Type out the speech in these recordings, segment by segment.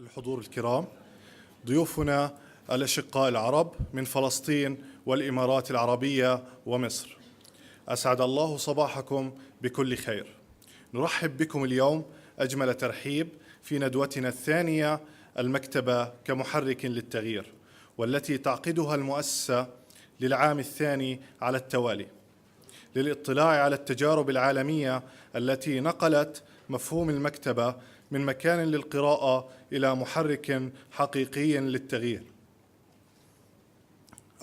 الحضور الكرام، ضيوفنا الأشقاء العرب من فلسطين والإمارات العربية ومصر، أسعد الله صباحكم بكل خير. نرحب بكم اليوم أجمل ترحيب في ندوتنا الثانية المكتبة كمحرك للتغيير، والتي تعقدها المؤسسة للعام الثاني على التوالي للاطلاع على التجارب العالمية التي نقلت مفهوم المكتبة من مكان للقراءة إلى محرك حقيقي للتغيير.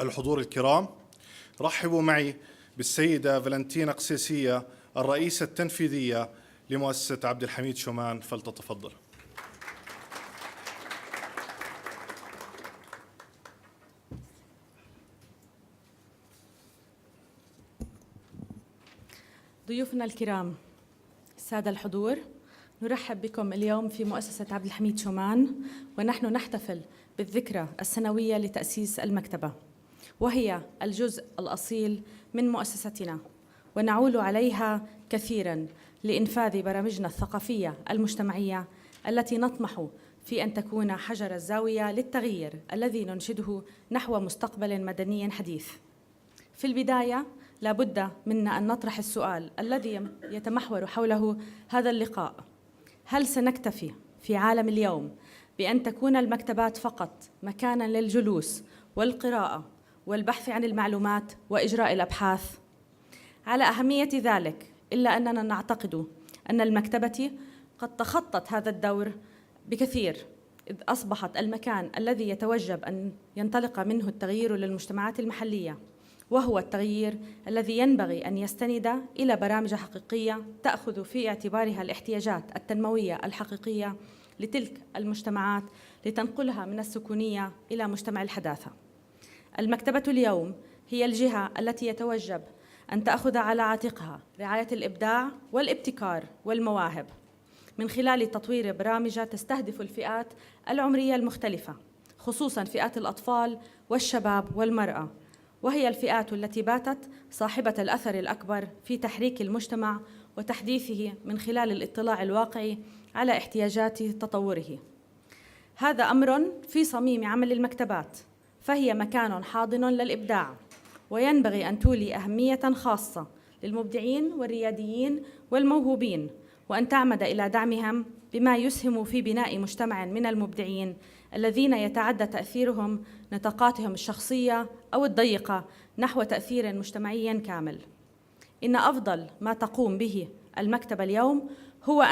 الحضور الكرام، رحبوا معي بالسيدة فالنتينا قسيسية، الرئيسة التنفيذية لمؤسسة عبد الحميد شومان، فلتتفضل. ضيوفنا الكرام، السادة الحضور، نرحب بكم اليوم في مؤسسة عبد الحميد شومان، ونحن نحتفل بالذكرى السنوية لتأسيس المكتبة، وهي الجزء الأصيل من مؤسستنا، ونعول عليها كثيراً لإنفاذ برامجنا الثقافية المجتمعية التي نطمح في أن تكون حجر الزاوية للتغيير الذي ننشده نحو مستقبل مدني حديث. في البداية لا بد منا أن نطرح السؤال الذي يتمحور حوله هذا اللقاء: هل سنكتفي في عالم اليوم بأن تكون المكتبات فقط مكاناً للجلوس والقراءة والبحث عن المعلومات وإجراء الأبحاث؟ على أهمية ذلك، إلا أننا نعتقد أن المكتبة قد تخطت هذا الدور بكثير، إذ أصبحت المكان الذي يتوجب أن ينطلق منه التغيير للمجتمعات المحلية، وهو التغيير الذي ينبغي أن يستند إلى برامج حقيقية تأخذ في اعتبارها الاحتياجات التنموية الحقيقية لتلك المجتمعات لتنقلها من السكونية إلى مجتمع الحداثة. المكتبة اليوم هي الجهة التي يتوجب أن تأخذ على عاتقها رعاية الإبداع والابتكار والمواهب من خلال تطوير برامج تستهدف الفئات العمرية المختلفة، خصوصاً فئات الأطفال والشباب والمرأة، وهي الفئات التي باتت صاحبة الأثر الأكبر في تحريك المجتمع وتحديثه من خلال الاطلاع الواقعي على احتياجات تطوره. هذا أمر في صميم عمل المكتبات، فهي مكان حاضن للإبداع، وينبغي أن تولي أهمية خاصة للمبدعين والرياديين والموهوبين، وأن تعمد إلى دعمهم بما يسهم في بناء مجتمع من المبدعين الذين يتعدى تأثيرهم نطاقاتهم الشخصية أو الضيقة نحو تأثير مجتمعي كامل. إن أفضل ما تقوم به المكتبة اليوم هو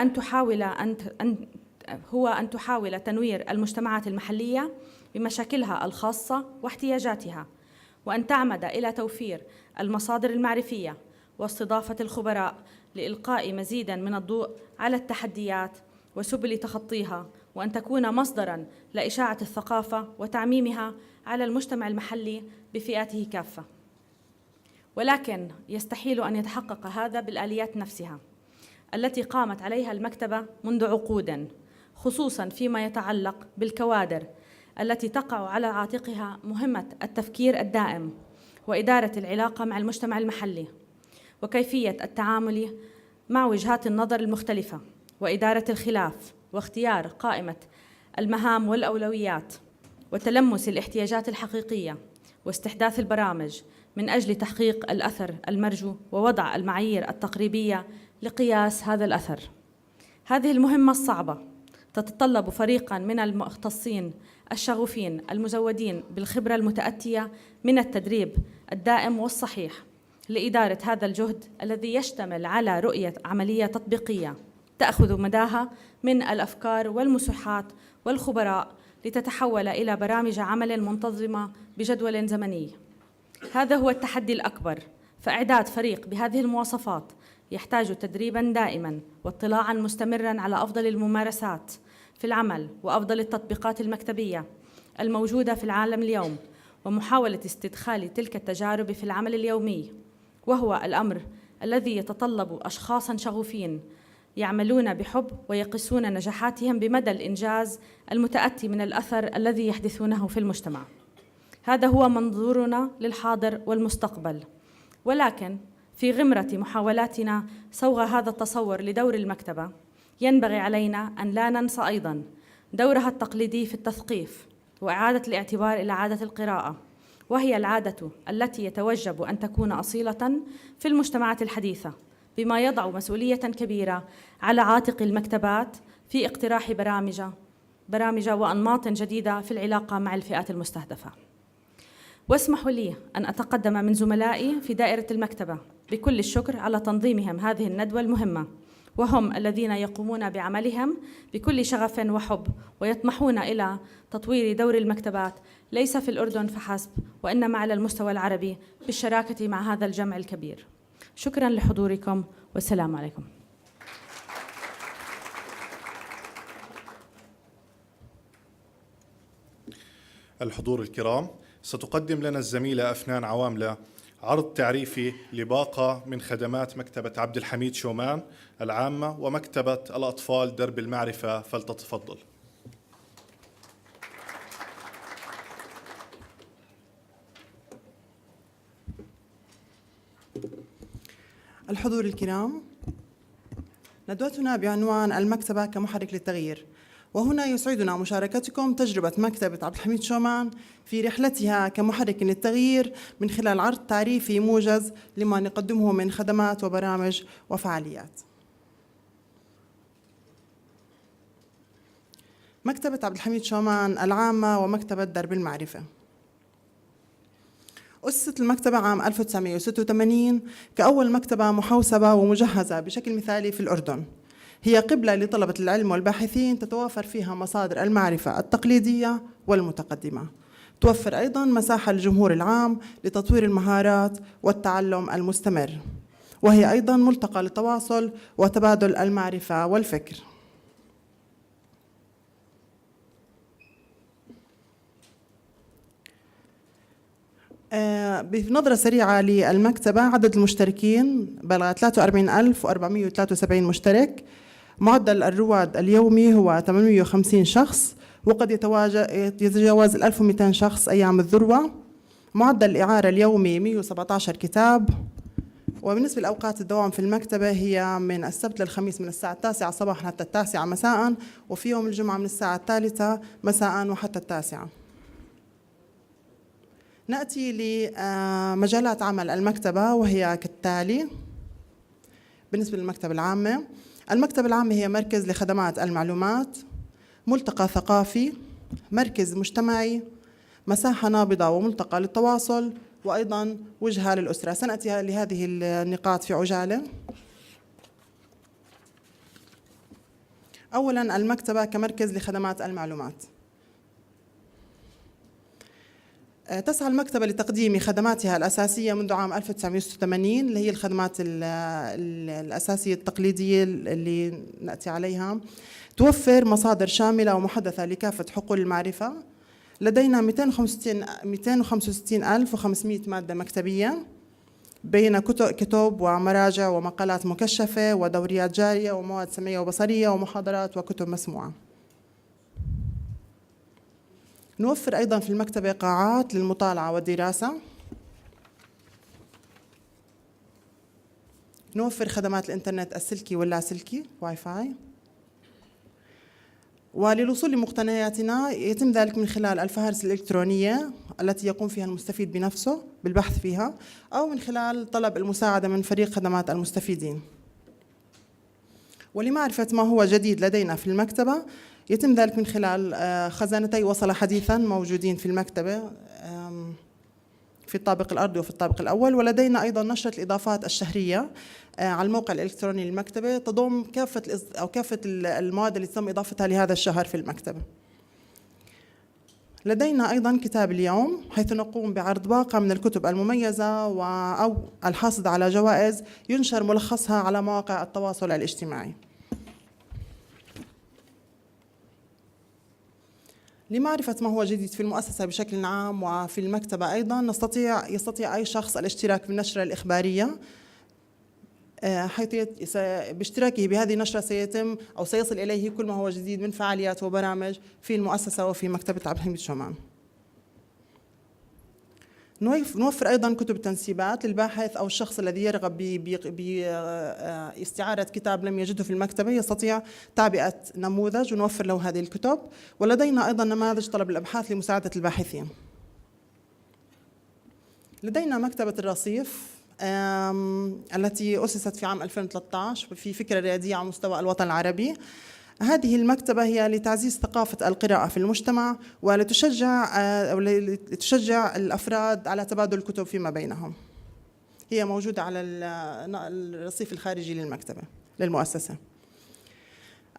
أن تحاول تنوير المجتمعات المحلية بمشاكلها الخاصة واحتياجاتها، وأن تعمد إلى توفير المصادر المعرفية واستضافة الخبراء لإلقاء مزيداً من الضوء على التحديات وسبل تخطيها، وأن تكون مصدراً لإشاعة الثقافة وتعميمها على المجتمع المحلي بفئاته كافة. ولكن يستحيل أن يتحقق هذا بالآليات نفسها التي قامت عليها المكتبة منذ عقود، خصوصاً فيما يتعلق بالكوادر التي تقع على عاتقها مهمة التفكير الدائم وإدارة العلاقة مع المجتمع المحلي، وكيفية التعامل مع وجهات النظر المختلفة، وإدارة الخلاف، واختيار قائمة المهام والأولويات، وتلمس الاحتياجات الحقيقية، واستحداث البرامج من أجل تحقيق الأثر المرجو، ووضع المعايير التقريبية لقياس هذا الأثر. هذه المهمة الصعبة تتطلب فريقاً من المختصين الشغوفين المزودين بالخبرة المتأتية من التدريب الدائم والصحيح لإدارة هذا الجهد الذي يشتمل على رؤية عملية تطبيقية تأخذ مداها من الأفكار والمساحات والخبراء لتتحول إلى برامج عمل منتظمة بجدول زمني. هذا هو التحدي الأكبر، فإعداد فريق بهذه المواصفات يحتاج تدريباً دائماً واطلاعاً مستمراً على أفضل الممارسات في العمل وأفضل التطبيقات المكتبية الموجودة في العالم اليوم، ومحاولة استدخال تلك التجارب في العمل اليومي، وهو الأمر الذي يتطلب أشخاصاً شغوفين يعملون بحب ويقيسون نجاحاتهم بمدى الإنجاز المتأتي من الأثر الذي يحدثونه في المجتمع. هذا هو منظورنا للحاضر والمستقبل، ولكن في غمرة محاولاتنا صوغ هذا التصور لدور المكتبة، ينبغي علينا أن لا ننسى أيضاً دورها التقليدي في التثقيف وإعادة الاعتبار إلى عادة القراءة، وهي العادة التي يتوجب أن تكون أصيلة في المجتمعات الحديثة، بما يضع مسؤولية كبيرة على عاتق المكتبات في اقتراح برامج وأنماط جديدة في العلاقة مع الفئات المستهدفة. واسمحوا لي أن أتقدم من زملائي في دائرة المكتبة بكل الشكر على تنظيمهم هذه الندوة المهمة، وهم الذين يقومون بعملهم بكل شغف وحب ويطمحون إلى تطوير دور المكتبات ليس في الأردن فحسب وإنما على المستوى العربي بالشراكة مع هذا الجمع الكبير. شكراً لحضوركم والسلام عليكم. الحضور الكرام، ستقدم لنا الزميلة أفنان عواملة عرض تعريفي لباقة من خدمات مكتبة عبد الحميد شومان العامة ومكتبة الأطفال درب المعرفة، فلتتفضل. الحضور الكرام، ندوتنا بعنوان المكتبة كمحرك للتغيير، وهنا يسعدنا مشاركتكم تجربة مكتبة عبد الحميد شومان في رحلتها كمحرك للتغيير من خلال عرض تعريفي موجز لما نقدمه من خدمات وبرامج وفعاليات. مكتبة عبد الحميد شومان العامة ومكتبة درب المعرفة. أسست المكتبة عام 1986 كأول مكتبة محوسبة ومجهزة بشكل مثالي في الأردن. هي قبلة لطلبة العلم والباحثين تتوافر فيها مصادر المعرفة التقليدية والمتقدمة. توفر أيضاً مساحة للجمهور العام لتطوير المهارات والتعلم المستمر، وهي أيضاً ملتقى للتواصل وتبادل المعرفة والفكر. بنظرة سريعة للمكتبة، عدد المشتركين بلغ 43473 مشترك. معدل الرواد اليومي هو 850 شخص، وقد يتجاوز 1200 شخص أيام الذروة. معدل الإعارة اليومي 117 كتاب. وبالنسبة لأوقات الدوام في المكتبة هي من السبت للخميس من الساعة 9 صباحا حتى 9 مساء، وفي يوم الجمعة من الساعة 3 مساء وحتى 9. نأتي لمجالات عمل المكتبة وهي كالتالي. بالنسبة للمكتبة العامة، المكتبة العامة هي مركز لخدمات المعلومات، ملتقى ثقافي، مركز مجتمعي، مساحة نابضة وملتقى للتواصل، وأيضاً وجهة للأسرة. سنأتي لهذه النقاط في عجالة. أولاً، المكتبة كمركز لخدمات المعلومات. تسعى المكتبة لتقديم خدماتها الأساسية منذ عام 1986، اللي هي الخدمات الأساسية التقليدية اللي نأتي عليها. توفر مصادر شاملة ومحدثة لكافة حقول المعرفة. لدينا 265,500 مادة مكتبية بين كتب ومراجع ومقالات مكشفة ودوريات جارية ومواد سمعية وبصرية ومحاضرات وكتب مسموعة. نوفر أيضاً في المكتبة قاعات للمطالعة والدراسة. نوفر خدمات الإنترنت السلكي واللاسلكي واي فاي. وللوصول لمقتنياتنا يتم ذلك من خلال الفهارس الإلكترونية التي يقوم فيها المستفيد بنفسه بالبحث فيها، أو من خلال طلب المساعدة من فريق خدمات المستفيدين. ولمعرفة ما هو جديد لدينا في المكتبة يتم ذلك من خلال خزانتي وصل حديثاً موجودين في المكتبة في الطابق الأرضي وفي الطابق الأول. ولدينا أيضاً نشرة الإضافات الشهرية على الموقع الإلكتروني للمكتبة، تضم كافة المواد التي تم إضافتها لهذا الشهر في المكتبة. لدينا أيضاً كتاب اليوم، حيث نقوم بعرض باقة من الكتب المميزة أو الحاصلة على جوائز ينشر ملخصها على مواقع التواصل الاجتماعي. لمعرفة ما هو جديد في المؤسسة بشكل عام وفي المكتبة أيضاً، يستطيع أي شخص الاشتراك بالنشرة الإخبارية، حيث باشتراكه بهذه النشرة سيصل إليه كل ما هو جديد من فعاليات وبرامج في المؤسسة وفي مكتبة عبد الحميد شومان. نوفر أيضا كتب تنسيبات للباحث أو الشخص الذي يرغب باستعارة كتاب لم يجده في المكتبة، يستطيع تعبئة نموذج ونوفر له هذه الكتب. ولدينا أيضا نماذج طلب الأبحاث لمساعدة الباحثين. لدينا مكتبة الرصيف التي أسست في عام 2013 في فكرة ريادية على مستوى الوطن العربي. هذه المكتبة هي لتعزيز ثقافة القراءة في المجتمع ولتشجع الأفراد على تبادل الكتب فيما بينهم. هي موجودة على الرصيف الخارجي للمكتبة للمؤسسة.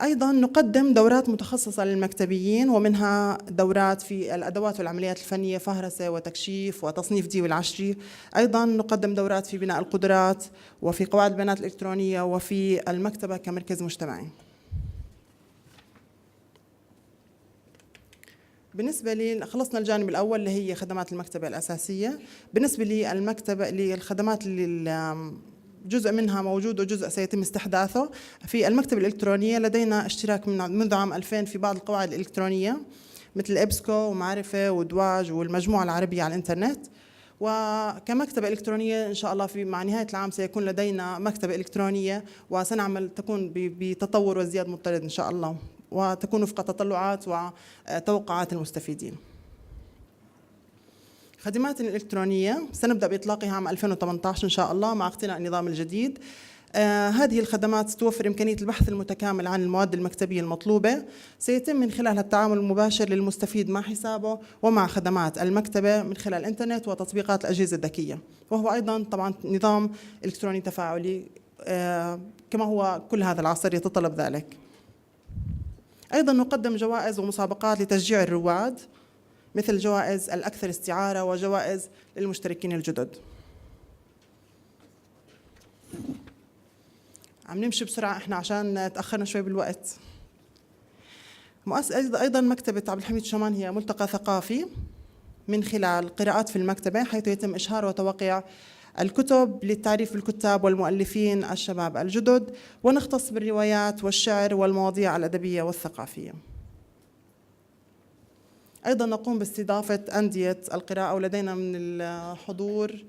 أيضا نقدم دورات متخصصة للمكتبيين، ومنها دورات في الأدوات والعمليات الفنية، فهرسة وتكشيف وتصنيف دي والعشري. أيضا نقدم دورات في بناء القدرات وفي قواعد البيانات الإلكترونية وفي المكتبة كمركز مجتمعي. بالنسبة لي خلصنا الجانب الأول اللي هي خدمات المكتبة الأساسية. بالنسبة لي المكتبة للخدمات اللي جزء منها موجود وجزء سيتم استحداثه في المكتبة الإلكترونية، لدينا اشتراك منذ عام 2000 في بعض القواعد الإلكترونية مثل إبسكو ومعرفة ودواج والمجموعة العربية على الإنترنت. وكمكتبة إلكترونية إن شاء الله مع نهاية العام سيكون لدينا مكتبة إلكترونية، وسنعمل تكون بتطور وازدياد مضطرد إن شاء الله، وتكون وفق تطلعات وتوقعات المستفيدين. خدماتنا الإلكترونية سنبدأ بإطلاقها عام 2018 إن شاء الله مع اقتناء النظام الجديد. هذه الخدمات توفر إمكانية البحث المتكامل عن المواد المكتبية المطلوبة، سيتم من خلالها التعامل المباشر للمستفيد مع حسابه ومع خدمات المكتبة من خلال الإنترنت وتطبيقات الأجهزة الذكية، وهو أيضا طبعا نظام إلكتروني تفاعلي كما هو كل هذا العصر يتطلب ذلك. أيضا نقدم جوائز ومسابقات لتشجيع الرواد، مثل جوائز الأكثر استعارة وجوائز للمشتركين الجدد. عم نمشي بسرعة إحنا عشان تأخرنا شوي بالوقت. أيضا مكتبة عبد الحميد شومان هي ملتقى ثقافي من خلال قراءات في المكتبة، حيث يتم إشهار وتوقيع الكتب للتعريف بالكتاب والمؤلفين الشباب الجدد، ونختص بالروايات والشعر والمواضيع الأدبية والثقافية. أيضا نقوم باستضافة أندية القراءة، ولدينا من الحضور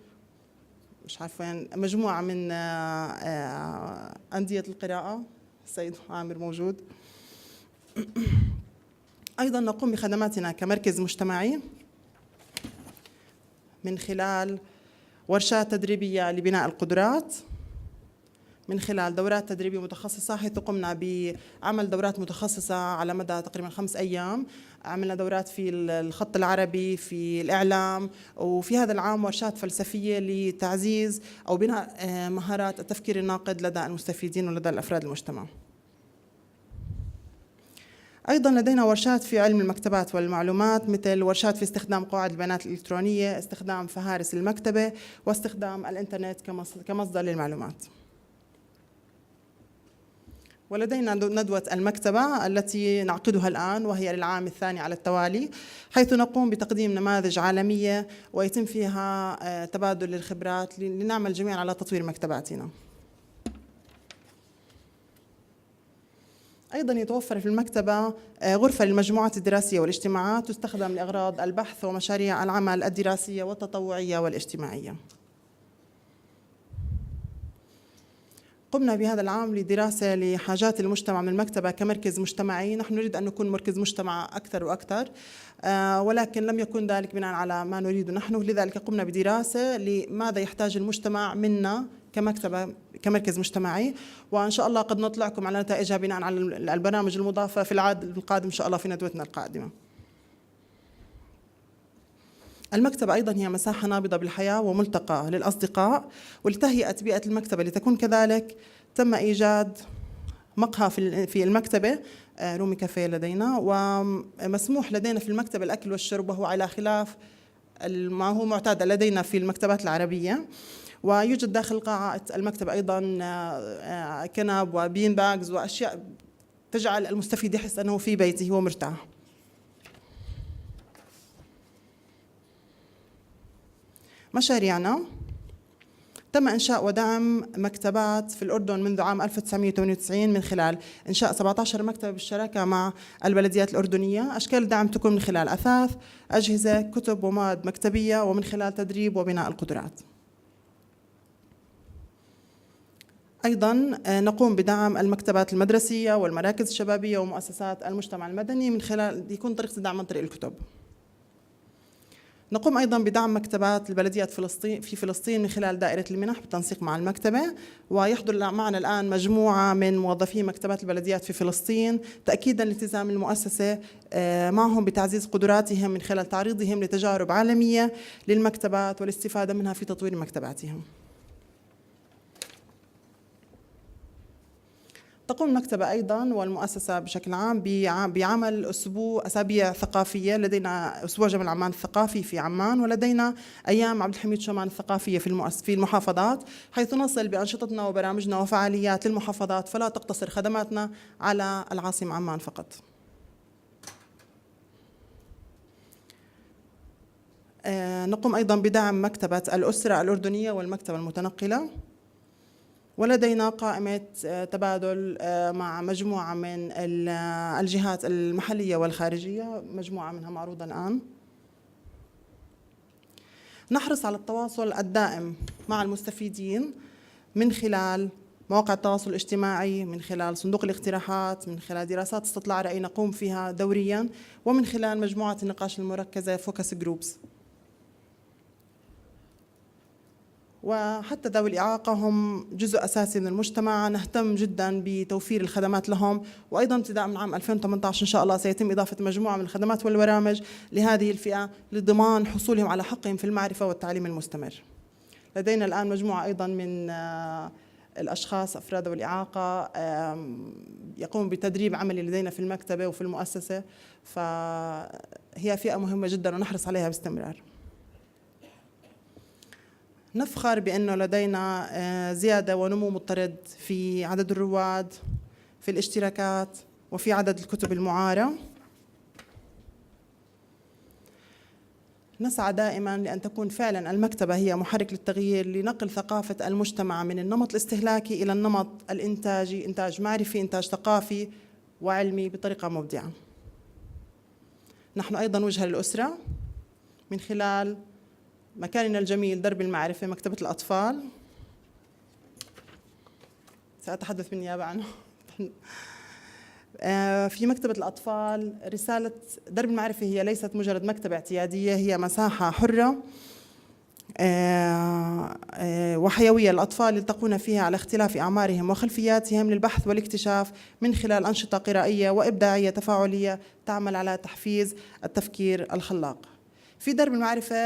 مش عارف وين مجموعة من أندية القراءة، السيد عامر موجود. أيضا نقوم بخدماتنا كمركز مجتمعي من خلال ورشات تدريبية لبناء القدرات، من خلال دورات تدريبية متخصصة، حيث قمنا بعمل دورات متخصصة على مدى تقريبا 5 أيام. عملنا دورات في الخط العربي، في الإعلام، وفي هذا العام ورشات فلسفية لتعزيز أو بناء مهارات التفكير الناقد لدى المستفيدين ولدى الأفراد المجتمع. أيضا لدينا ورشات في علم المكتبات والمعلومات، مثل ورشات في استخدام قواعد البيانات الإلكترونية، استخدام فهارس المكتبة، واستخدام الإنترنت كمصدر للمعلومات. ولدينا ندوة المكتبة التي نعقدها الآن، وهي للعام الثاني على التوالي، حيث نقوم بتقديم نماذج عالمية ويتم فيها تبادل للخبرات لنعمل جميعا على تطوير مكتباتنا. أيضا يتوفر في المكتبة غرفة للمجموعات الدراسية والاجتماعات، تستخدم لأغراض البحث ومشاريع العمل الدراسية والتطوعية والاجتماعية. قمنا بهذا العام لدراسة لحاجات المجتمع من المكتبة كمركز مجتمعي. نحن نريد أن نكون مركز مجتمع أكثر وأكثر، ولكن لم يكن ذلك بناء على ما نريد نحن، لذلك قمنا بدراسة لماذا يحتاج المجتمع منا كمكتبة كمركز مجتمعي، وإن شاء الله قد نطلعكم على نتائجها بناء على البرامج المضافة في العام القادم إن شاء الله في ندوتنا القادمة. المكتبة أيضا هي مساحة نابضة بالحياة وملتقى للأصدقاء، ولتهيئة بيئة المكتبة لتكون كذلك تم إيجاد مقهى في المكتبة، رومي كافيه لدينا، ومسموح لدينا في المكتبة الأكل والشرب، وهو على خلاف ما هو معتاد لدينا في المكتبات العربية. ويوجد داخل قاعة المكتبة أيضا كنب وبين باجز وأشياء تجعل المستفيد يحس أنه في بيته ومرتاح. مشاريعنا تم إنشاء ودعم مكتبات في الأردن منذ عام 1998 من خلال إنشاء 17 مكتبة بالشراكة مع البلديات الأردنية. أشكال الدعم تكون من خلال أثاث، أجهزة، كتب ومواد مكتبية، ومن خلال تدريب وبناء القدرات. أيضاً نقوم بدعم المكتبات المدرسية والمراكز الشبابية ومؤسسات المجتمع المدني من خلال يكون طريقة الدعم عن طريق الكتب. نقوم أيضاً بدعم مكتبات البلديات في فلسطين من خلال دائرة المنح بالتنسيق مع المكتبة، ويحضر معنا الآن مجموعة من موظفي مكتبات البلديات في فلسطين تأكيداً لالتزام المؤسسة معهم بتعزيز قدراتهم من خلال تعريضهم لتجارب عالمية للمكتبات والاستفادة منها في تطوير مكتباتهم. تقوم المكتبة أيضاً والمؤسسة بشكل عام بعمل أسابيع ثقافية. لدينا أسبوع جمال عمان الثقافي في عمان، ولدينا أيام عبد الحميد شومان الثقافية في المحافظات، حيث نصل بأنشطتنا وبرامجنا وفعاليات للمحافظات، فلا تقتصر خدماتنا على العاصمة عمان فقط. نقوم أيضاً بدعم مكتبة الأسرة الأردنية والمكتبة المتنقلة، ولدينا قائمة تبادل مع مجموعة من الجهات المحلية والخارجية، مجموعة منها معروضة الآن. نحرص على التواصل الدائم مع المستفيدين من خلال مواقع التواصل الاجتماعي، من خلال صندوق الاقتراحات، من خلال دراسات استطلاع رأي نقوم فيها دورياً، ومن خلال مجموعة النقاش المركزة فوكس جروبس. وحتى ذوي الإعاقة هم جزء أساسي من المجتمع، نهتم جدا بتوفير الخدمات لهم، وأيضا ابتداء من عام 2018 إن شاء الله سيتم إضافة مجموعة من الخدمات والبرامج لهذه الفئة لضمان حصولهم على حقهم في المعرفة والتعليم المستمر. لدينا الآن مجموعة أيضا من الأشخاص أفراد ذوي الإعاقة يقوم بتدريب عملي لدينا في المكتبة وفي المؤسسة، فهي فئة مهمة جدا ونحرص عليها باستمرار. نفخر بأنه لدينا زيادة ونمو مضطرد في عدد الرواد، في الاشتراكات، وفي عدد الكتب المعارة. نسعى دائما لأن تكون فعلا المكتبة هي محرك للتغيير، لنقل ثقافة المجتمع من النمط الاستهلاكي إلى النمط الإنتاجي، إنتاج معرفي، إنتاج ثقافي وعلمي بطريقة مبدعة. نحن أيضا وجهة للأسرة من خلال مكاننا الجميل درب المعرفة مكتبة الأطفال، سأتحدث بالنيابة عنه. في مكتبة الأطفال رسالة درب المعرفة هي ليست مجرد مكتبة اعتيادية، هي مساحة حرة وحيوية للأطفال يلتقون فيها على اختلاف أعمارهم وخلفياتهم للبحث والاكتشاف من خلال أنشطة قرائية وإبداعية تفاعلية تعمل على تحفيز التفكير الخلاق. في درب المعرفة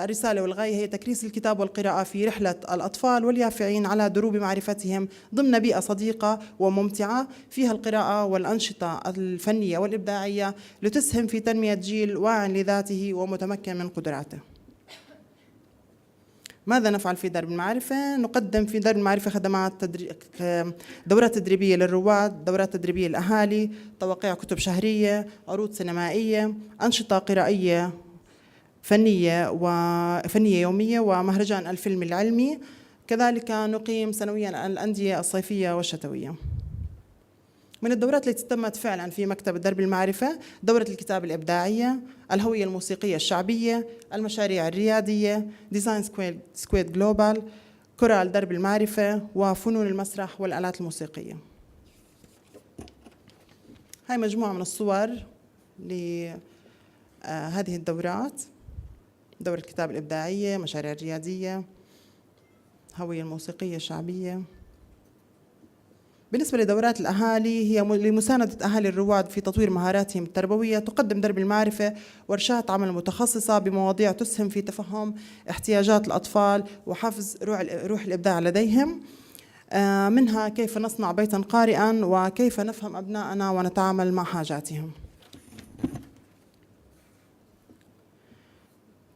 الرسالة والغاية هي تكريس الكتاب والقراءة في رحلة الأطفال واليافعين على دروب معرفتهم ضمن بيئة صديقة وممتعة فيها القراءة والأنشطة الفنية والإبداعية لتسهم في تنمية جيل واع لذاته ومتمكن من قدراته. ماذا نفعل في درب المعرفة؟ نقدم في درب المعرفة خدمات دورات تدريبية للرواد، دورات تدريبية للأهالي، توقيع كتب شهرية، عروض سينمائية، أنشطة قرائية فنية يومية، ومهرجان الفيلم العلمي. كذلك نقيم سنويا الأندية الصيفية والشتوية. من الدورات التي تمت فعلا في مكتبة درب المعرفة دورة الكتابة الإبداعية، الهوية الموسيقية الشعبية، المشاريع الريادية، ديزاين سكويد جلوبال، كورال درب المعرفة، وفنون المسرح والآلات الموسيقية. هاي مجموعة من الصور لهذه الدورات: دورة الكتابة الإبداعية، مشاريع الريادية، هوية الموسيقية الشعبية. بالنسبة لدورات الأهالي هي لمساندة أهالي الرواد في تطوير مهاراتهم التربوية. تقدم درب المعرفة ورشات عمل متخصصة بمواضيع تسهم في تفهم احتياجات الأطفال وحفز روح الإبداع لديهم، منها كيف نصنع بيتا قارئا وكيف نفهم أبناءنا ونتعامل مع حاجاتهم.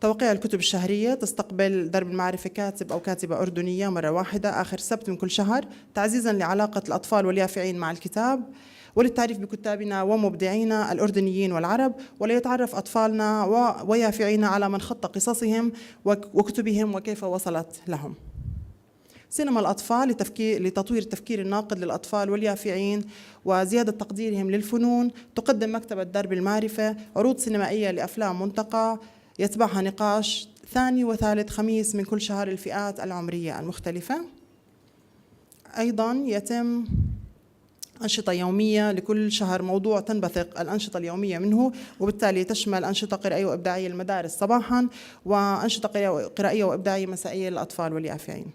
توقيع الكتب الشهرية: تستقبل درب المعرفة كاتب أو كاتبة أردنية مرة واحدة آخر سبت من كل شهر، تعزيزاً لعلاقة الأطفال واليافعين مع الكتاب، وللتعريف بكتابنا ومبدعينا الأردنيين والعرب، وليتعرف أطفالنا ويافعينا على من خط قصصهم وكتبهم وكيف وصلت لهم. سينما الأطفال لتطوير التفكير الناقد للأطفال واليافعين وزيادة تقديرهم للفنون. تقدم مكتبة درب المعرفة عروض سينمائية لأفلام منتقى يتبعها نقاش ثاني وثالث خميس من كل شهر الفئات العمرية المختلفة. أيضا يتم أنشطة يومية لكل شهر، موضوع تنبثق الأنشطة اليومية منه، وبالتالي تشمل أنشطة قرائية وإبداعية للمدارس صباحا وأنشطة قرائية وإبداعية مسائية للأطفال واليافعين.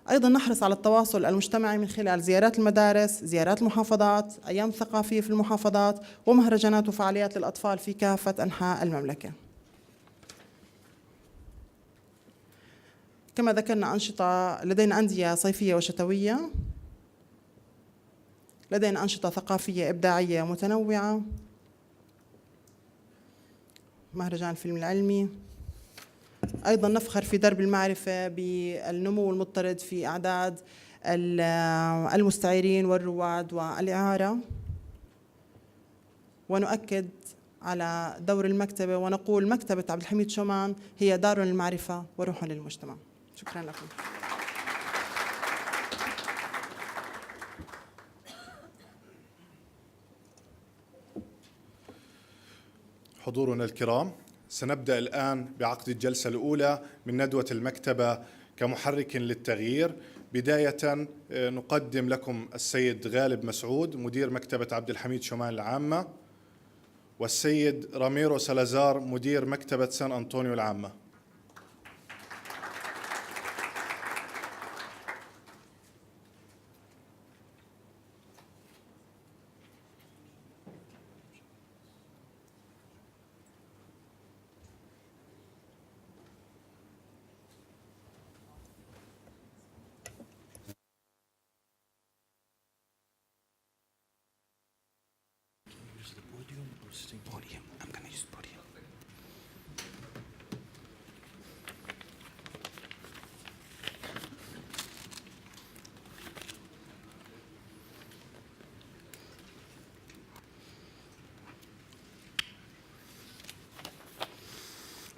أيضا نحرص على التواصل المجتمعي من خلال زيارات المدارس، زيارات المحافظات، أيام ثقافية في المحافظات، ومهرجانات وفعاليات للأطفال في كافة أنحاء المملكة. كما ذكرنا أنشطة، لدينا أندية صيفية وشتوية، لدينا أنشطة ثقافية إبداعية متنوعة، مهرجان الفيلم العلمي. أيضا نفخر في درب المعرفة بالنمو المضطرد في أعداد المستعيرين والرواد والإعارة، ونؤكد على دور المكتبة ونقول مكتبة عبد الحميد شومان هي دار للمعرفة وروح للمجتمع. شكرا لكم. حضورنا الكرام، سنبدأ الآن بعقد الجلسة الأولى من ندوة المكتبة كمحرك للتغيير. بداية نقدم لكم السيد غالب مسعود مدير مكتبة عبد الحميد شومان العامة، والسيد راميرو سالازار مدير مكتبة سان أنطونيو العامة.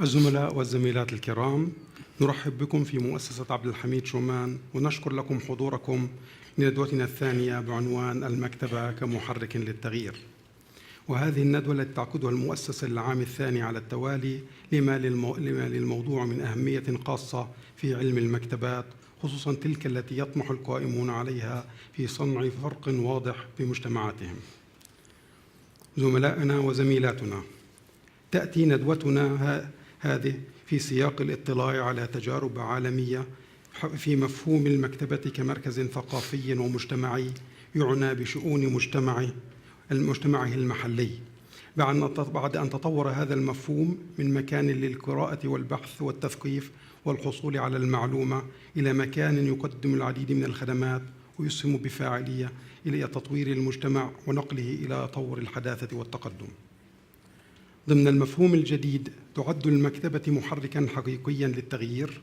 الزملاء والزميلات الكرام، نرحب بكم في مؤسسة عبد الحميد شومان، ونشكر لكم حضوركم لندوتنا الثانية بعنوان المكتبة كمحرك للتغيير. وهذه الندوة التي تعقدها المؤسسة للعام الثاني على التوالي لما للموضوع من أهمية خاصة في علم المكتبات، خصوصا تلك التي يطمح القائمون عليها في صنع فرق واضح في مجتمعاتهم. زملائنا وزميلاتنا، تأتي ندوتنا هذه في سياق الاطلاع على تجارب عالمية في مفهوم المكتبة كمركز ثقافي ومجتمعي يعنى بشؤون مجتمعه المحلي، بعد أن تطور هذا المفهوم من مكان للقراءة والبحث والتثقيف والحصول على المعلومة إلى مكان يقدم العديد من الخدمات ويسهم بفاعلية إلى تطوير المجتمع ونقله إلى طور الحداثة والتقدم. ضمن المفهوم الجديد تعد المكتبة محركاً حقيقياً للتغيير،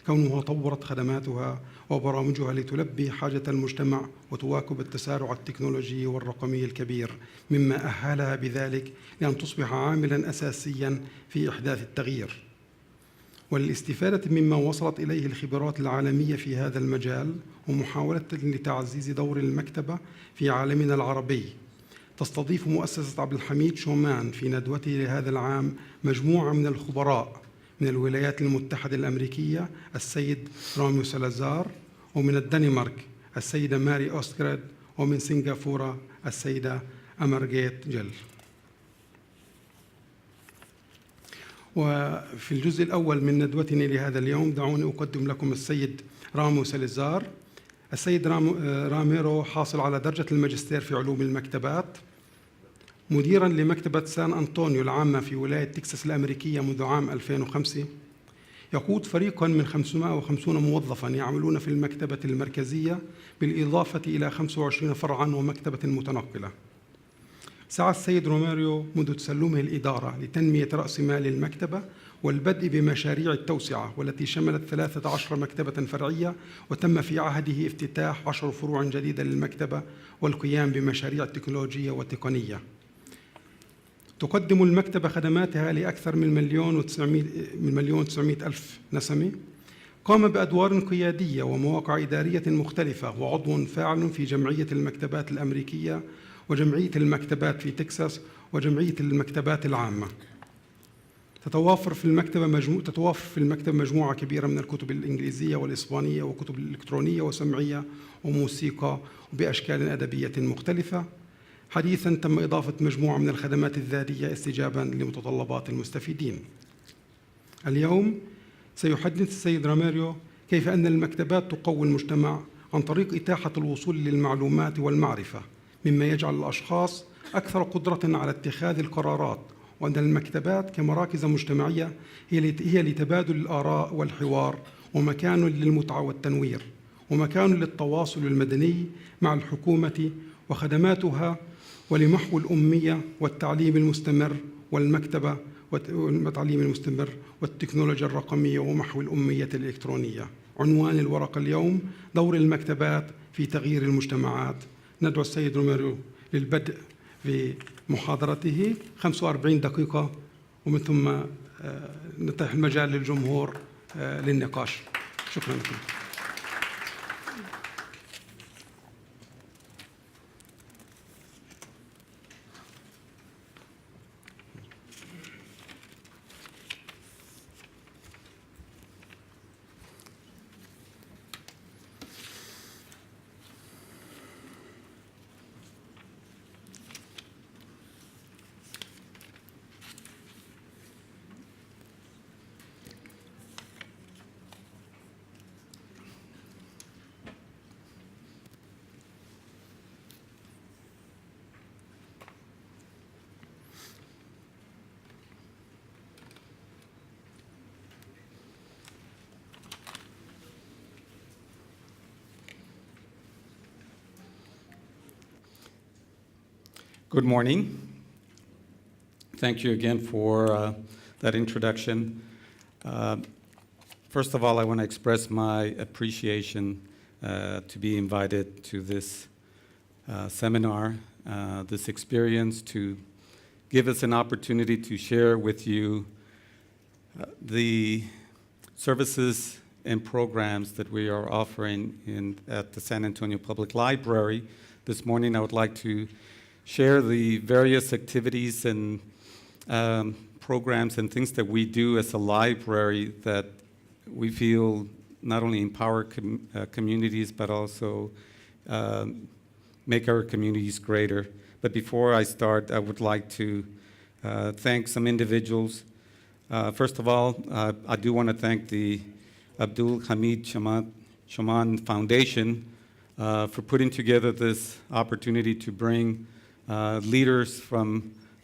كونها طورت خدماتها وبرامجها لتلبي حاجة المجتمع وتواكب التسارع التكنولوجي والرقمي الكبير، مما أهلها بذلك لأن تصبح عاملاً أساسياً في إحداث التغيير. وللاستفادة مما وصلت إليه الخبرات العالمية في هذا المجال ومحاولة لتعزيز دور المكتبة في عالمنا العربي، تستضيف مؤسسة عبد الحميد شومان في ندوته لهذا العام مجموعة من الخبراء من الولايات المتحدة الأمريكية السيد راميرو سالازار، ومن الدنمارك السيدة ماري أوسترغارد، ومن سنغافورة السيدة أمارجيت جل. وفي الجزء الأول من ندوتنا لهذا اليوم دعوني أقدم لكم السيد راميرو سالازار. السيد راميرو حاصل على درجة الماجستير في علوم المكتبات، مديراً لمكتبة سان أنطونيو العامة في ولاية تكساس الأمريكية منذ عام 2005. يقود فريقاً من 550 موظفاً يعملون في المكتبة المركزية بالإضافة إلى 25 فرعاً ومكتبة متنقلة. سعى السيد راميرو منذ تسلمه الإدارة لتنمية رأس مال المكتبة والبدء بمشاريع التوسعة، والتي شملت 13 مكتبة فرعية، وتم في عهده افتتاح 10 فروع جديدة للمكتبة والقيام بمشاريع تكنولوجية وتقنية. تقدم المكتبة خدماتها لأكثر من 1,900,000 نسمة، قام بأدوار قيادية ومواقع إدارية مختلفة، وعضو فاعل في جمعية المكتبات الأمريكية وجمعية المكتبات في تكساس وجمعية المكتبات العامة. تتوافر في المكتبة مجموعة كبيرة من الكتب الإنجليزية والإسبانية وكتب الإلكترونية وسمعية وموسيقى وبأشكال أدبية مختلفة. حديثاً تم إضافة مجموعة من الخدمات الذاتية استجاباً لمتطلبات المستفيدين. اليوم سيحدث السيد راميرو كيف أن المكتبات تقوي المجتمع عن طريق إتاحة الوصول للمعلومات والمعرفة، مما يجعل الأشخاص أكثر قدرة على اتخاذ القرارات، وأن المكتبات كمراكز مجتمعية هي لتبادل الآراء والحوار، ومكان للمتعة والتنوير، ومكان للتواصل المدني مع الحكومة وخدماتها، ولمحو الأمية والتعليم المستمر والمكتبة والتعليم المستمر والتكنولوجيا الرقمية ومحو الأمية الإلكترونية. عنوان الورقة اليوم: دور المكتبات في تغيير المجتمعات. ندعو السيد راميرو للبدء في محاضرته 45 دقيقة، ومن ثم نتيح المجال للجمهور للنقاش. شكرا لكم. Good morning. Thank you again for that introduction. First of all, I want to express my appreciation to be invited to this seminar, this experience, to give us an opportunity to share with you the services and programs that we are offering at the San Antonio Public Library. This morning, I would like to share the various activities and programs and things that we do as a library that we feel not only empower communities, but also make our communities greater. But before I start, I would like to thank some individuals. First of all, I do want to thank the Hamid Showman Foundation for putting together this opportunity to bring leaders from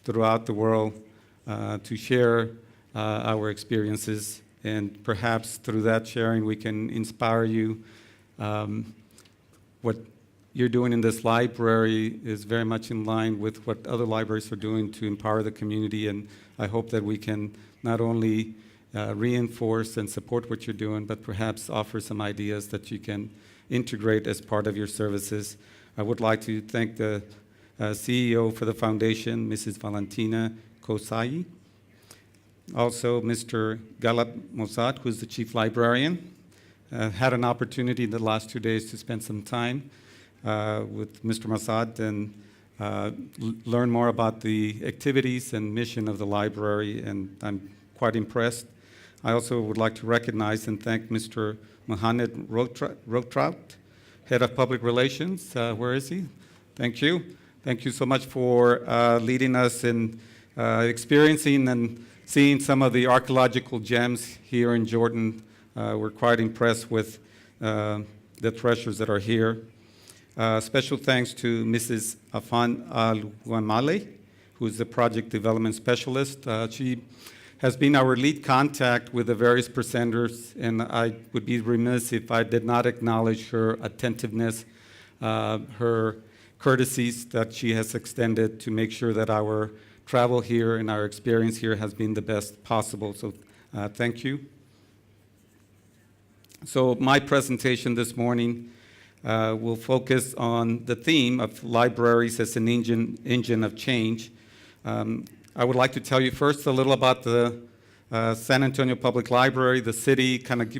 throughout the world to share our experiences, and perhaps through that sharing we can inspire you. What you're doing in this library is very much in line with what other libraries are doing to empower the community, and I hope that we can not only reinforce and support what you're doing, but perhaps offer some ideas that you can integrate as part of your services. I would like to thank the CEO for the foundation, Mrs. Valentina Kosai. Also, Mr. Galab Mossad, who is the chief librarian. Had an opportunity in the last 2 days to spend some time with Mr. Mossad and learn more about the activities and mission of the library, and I'm quite impressed. I also would like to recognize and thank Mr. Mohamed Rotrout, Head of Public Relations. Where is he? Thank you. Thank you so much for leading us in experiencing and seeing some of the archaeological gems here in Jordan. We're quite impressed with the treasures that are here. Special thanks to Mrs. Afan Al-Guamale, who's the project development specialist. She has been our lead contact with the various presenters, and I would be remiss if I did not acknowledge her attentiveness, her courtesies that she has extended to make sure that our travel here and our experience here has been the best possible. So thank you. So my presentation this morning will focus on the theme of libraries as an engine of change. I would like to tell you first a little about the San Antonio Public Library, the city, kind of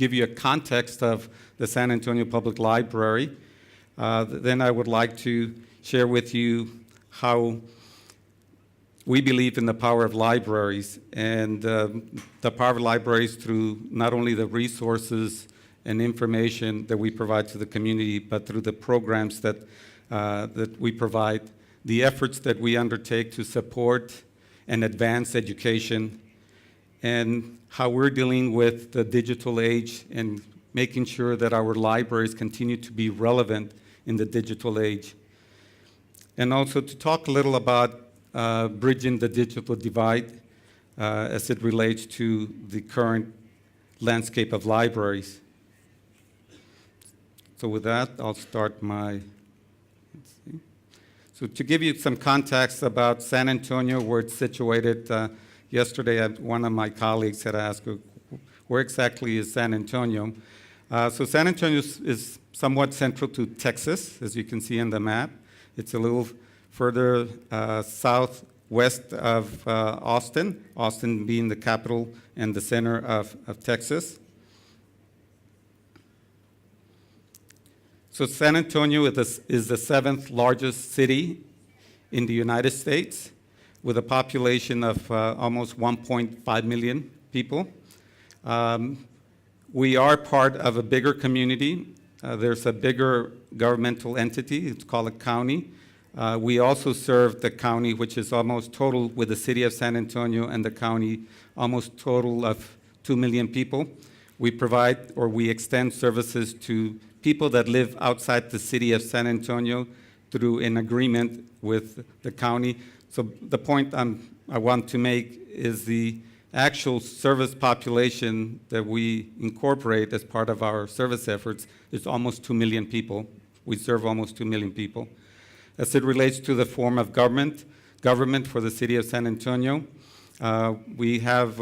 give you a context of the San Antonio Public Library. Then I would like to share with you how we believe in the power of libraries, and the power of libraries through not only the resources and information that we provide to the community, but through the programs that we provide, the efforts that we undertake to support and advance education, and how we're dealing with the digital age and making sure that our libraries continue to be relevant in the digital age. And also to talk a little about bridging the digital divide as it relates to the current landscape of libraries. So with that, I'll start my, let's see. So to give you some context about San Antonio, where it's situated, yesterday one of my colleagues had asked, where exactly is San Antonio? So San Antonio is somewhat central to Texas, as you can see on the map. It's a little further southwest of Austin, Austin being the capital and the center of Texas. So San Antonio is the seventh largest city in the United States, with a population of almost 1.5 million people. We are part of a bigger community. There's a bigger governmental entity, it's called a county. We also serve the county, which is almost total with the city of San Antonio and the county, almost total of 2 million people. We provide or we extend services to people that live outside the city of San Antonio through an agreement with the county. So the point I want to make is the actual service population that we incorporate as part of our service efforts is almost 2 million people. We serve almost 2 million people. As it relates to the form of government for the city of San Antonio, we have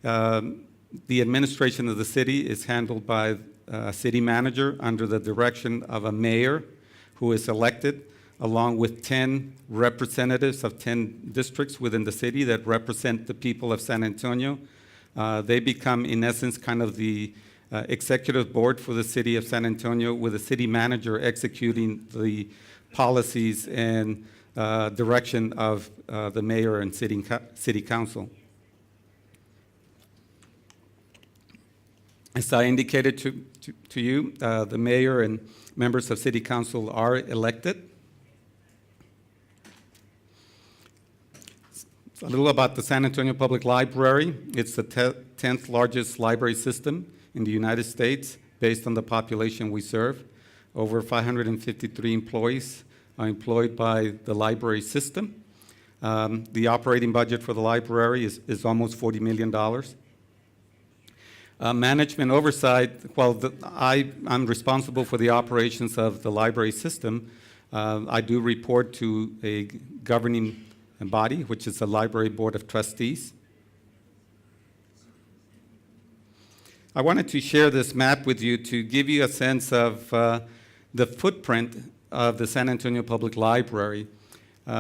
the administration of the city is handled by a city manager under the direction of a mayor who is elected, along with 10 representatives of 10 districts within the city that represent the people of San Antonio. They become, in essence, kind of the executive board for the city of San Antonio, with the city manager executing the policies and direction of the mayor and city council. As I indicated to you, the mayor and members of city council are elected. A little about the San Antonio Public Library. It's the 10th largest library system in the United States based on the population we serve. Over 553 employees are employed by the library system. The operating budget for the library is almost $40 million. Management oversight, well, I'm responsible for the operations of the library system. I do report to a governing body, which is the Library Board of Trustees. I wanted to share this map with you to give you a sense of the footprint of the San Antonio Public Library.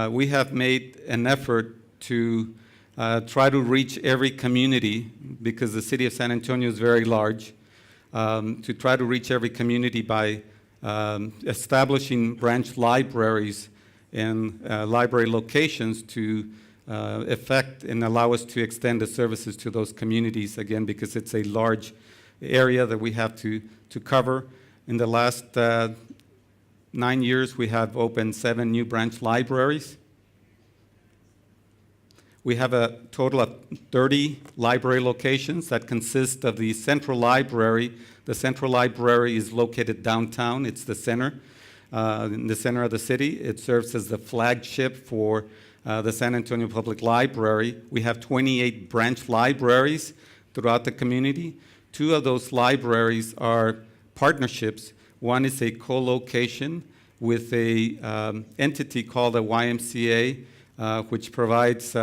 We have made an effort to try to reach every community, because the city of San Antonio is very large, to try to reach every community by establishing branch libraries and library locations to affect and allow us to extend the services to those communities, again, because it's a large area that we have to cover. In the last 9 years, we have opened 7 new branch libraries. We have a total of 30 library locations that consist of the central library. The central library is located downtown. It's the center, in the center of the city. It serves as the flagship for the San Antonio Public Library. We have 28 branch libraries throughout the community. 2 of those libraries are partnerships. One is a co-location with a entity called a YMCA, which provides,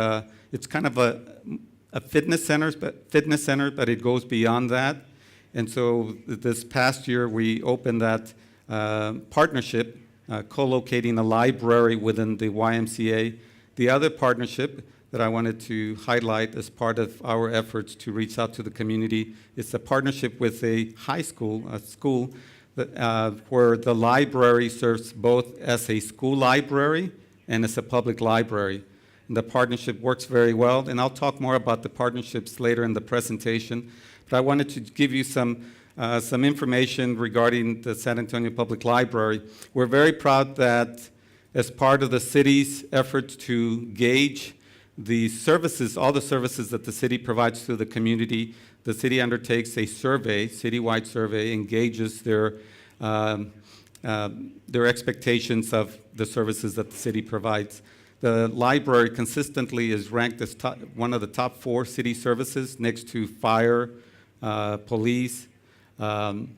it's kind of a fitness center, but it goes beyond that. And so this past year, we opened that co-locating a library within the YMCA. The other partnership that I wanted to highlight as part of our efforts to reach out to the community. It's a partnership with a high school, a school that, where the library serves both as a school library and as a public library. And the partnership works very well, and I'll talk more about the partnerships later in the presentation. But I wanted to give you some information regarding the San Antonio Public Library. We're very proud that as part of the city's efforts to gauge the services, all the services that the city provides to the community, the city undertakes a survey, citywide survey, and gauges their expectations of the services that the city provides. The library consistently is ranked as one of the top 4 city services next to fire, police, and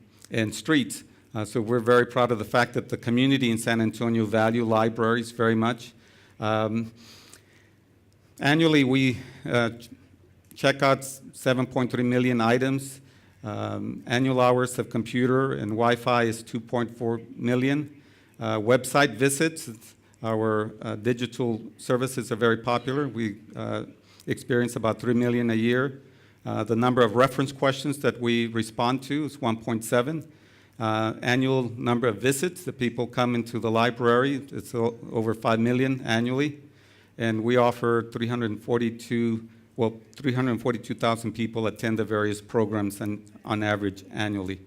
streets. So we're very proud of the fact that the community in San Antonio value libraries very much. Annually, we check out 7.3 million items. Annual hours of computer and Wi-Fi is 2.4 million. Website visits, our digital services are very popular. We experience about 3 million a year. The number of reference questions that we respond to is 1.7. Annual number of visits that people come into the library, it's over 5 million annually. And we offer 342,000 people attend the various programs and on average annually.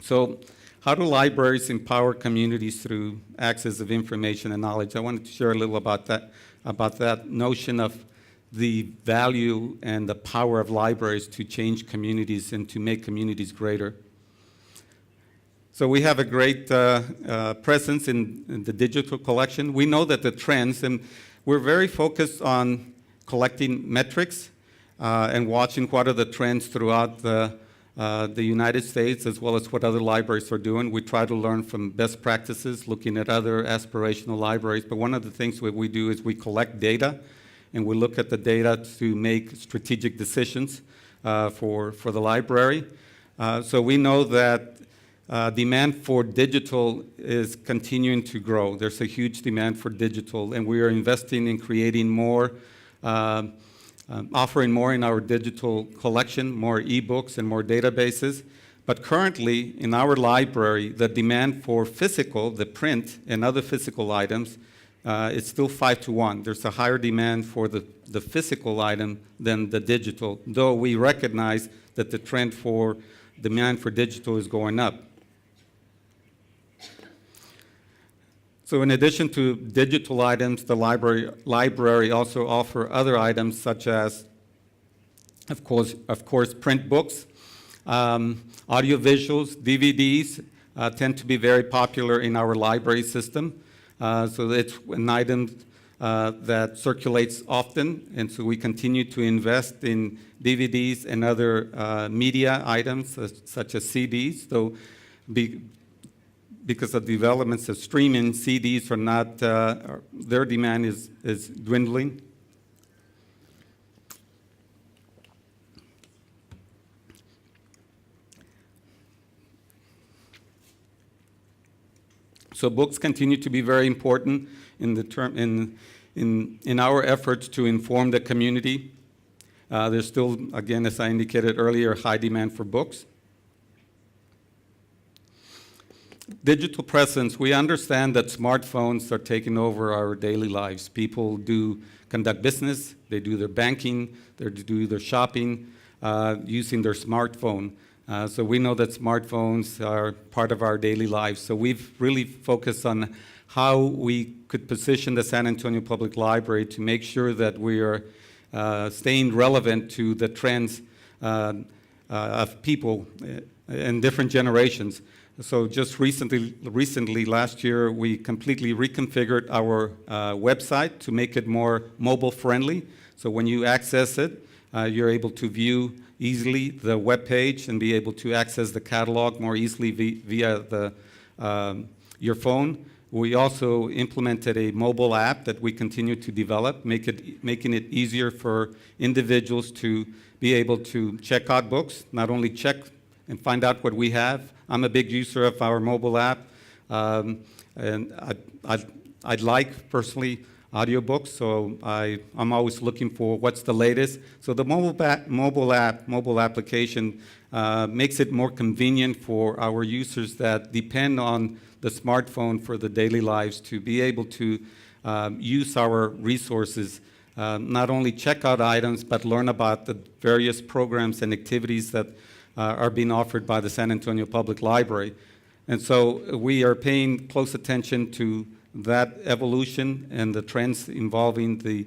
So how do libraries empower communities through access of information and knowledge? I wanted to share a little about that notion of the value and the power of libraries to change communities and to make communities greater. So we have a great presence in the digital collection. We know that the trends, and we're very focused on collecting metrics and watching what are the trends throughout the United States, as well as what other libraries are doing. We try to learn from best practices, looking at other aspirational libraries. But one of the things that we do is we collect data, and we look at the data to make strategic decisions for the library. So we know that demand for digital is continuing to grow. There's a huge demand for digital, and we are investing in creating more, offering more in our digital collection, more ebooks and more databases. But currently, in our library, the demand for physical, the print, and other physical items, it's still 5-to-1. There's a higher demand for the physical item than the digital, though we recognize that the trend for demand for digital is going up. So in addition to digital items, the library also offers other items such as, of course, print books, audiovisuals, DVDs tend to be very popular in our library system. So it's an item that circulates often, and so we continue to invest in DVDs and other media items such as CDs. So because of developments of streaming, CDs are not, their demand is dwindling. So books continue to be very important in our efforts to inform the community. There's still, again, as I indicated earlier, high demand for books. Digital presence, we understand that smartphones are taking over our daily lives. People do conduct business, they do their banking, they do their shopping using their smartphone. So we know that smartphones are part of our daily lives. So we've really focused on how we could position the San Antonio Public Library to make sure that we are staying relevant to the trends of people in different generations. So just recently, last year, we completely reconfigured our website to make it more mobile friendly. So when you access it, you're able to view easily the web page and be able to access the catalog more easily via your phone. We also implemented a mobile app that we continue to develop, making it easier for individuals to be able to check out books, not only check and find out what we have. I'm a big user of our mobile app, and I'd like personally audiobooks, so I'm always looking for what's the latest. So the mobile application makes it more convenient for our users that depend on the smartphone for the daily lives to be able to use our resources, not only check out items, but learn about the various programs and activities that are being offered by the San Antonio Public Library. And so we are paying close attention to that evolution and the trends involving the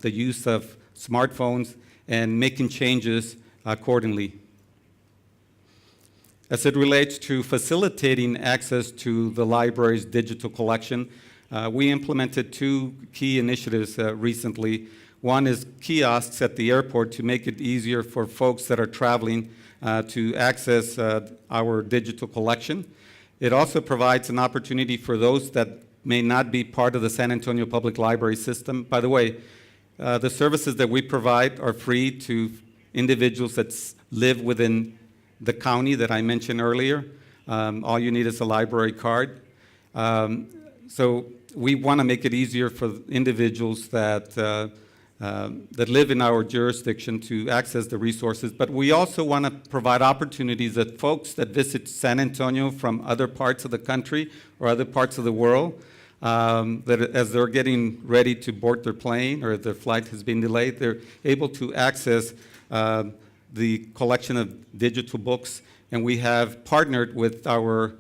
use of smartphones and making changes accordingly. As it relates to facilitating access to the library's digital collection, we implemented two key initiatives recently. One is kiosks at the airport to make it easier for folks that are traveling to access our digital collection. It also provides an opportunity for those that may not be part of the San Antonio Public Library system. By the way, the services that we provide are free to individuals that live within the county that I mentioned earlier. All you need is a library card. So we want to make it easier for individuals that live in our jurisdiction to access the resources, but we also want to provide opportunities that folks that visit San Antonio from other parts of the country or other parts of the world, that as they're getting ready to board their plane or their flight has been delayed, they're able to access the collection of digital books. And we have partnered with our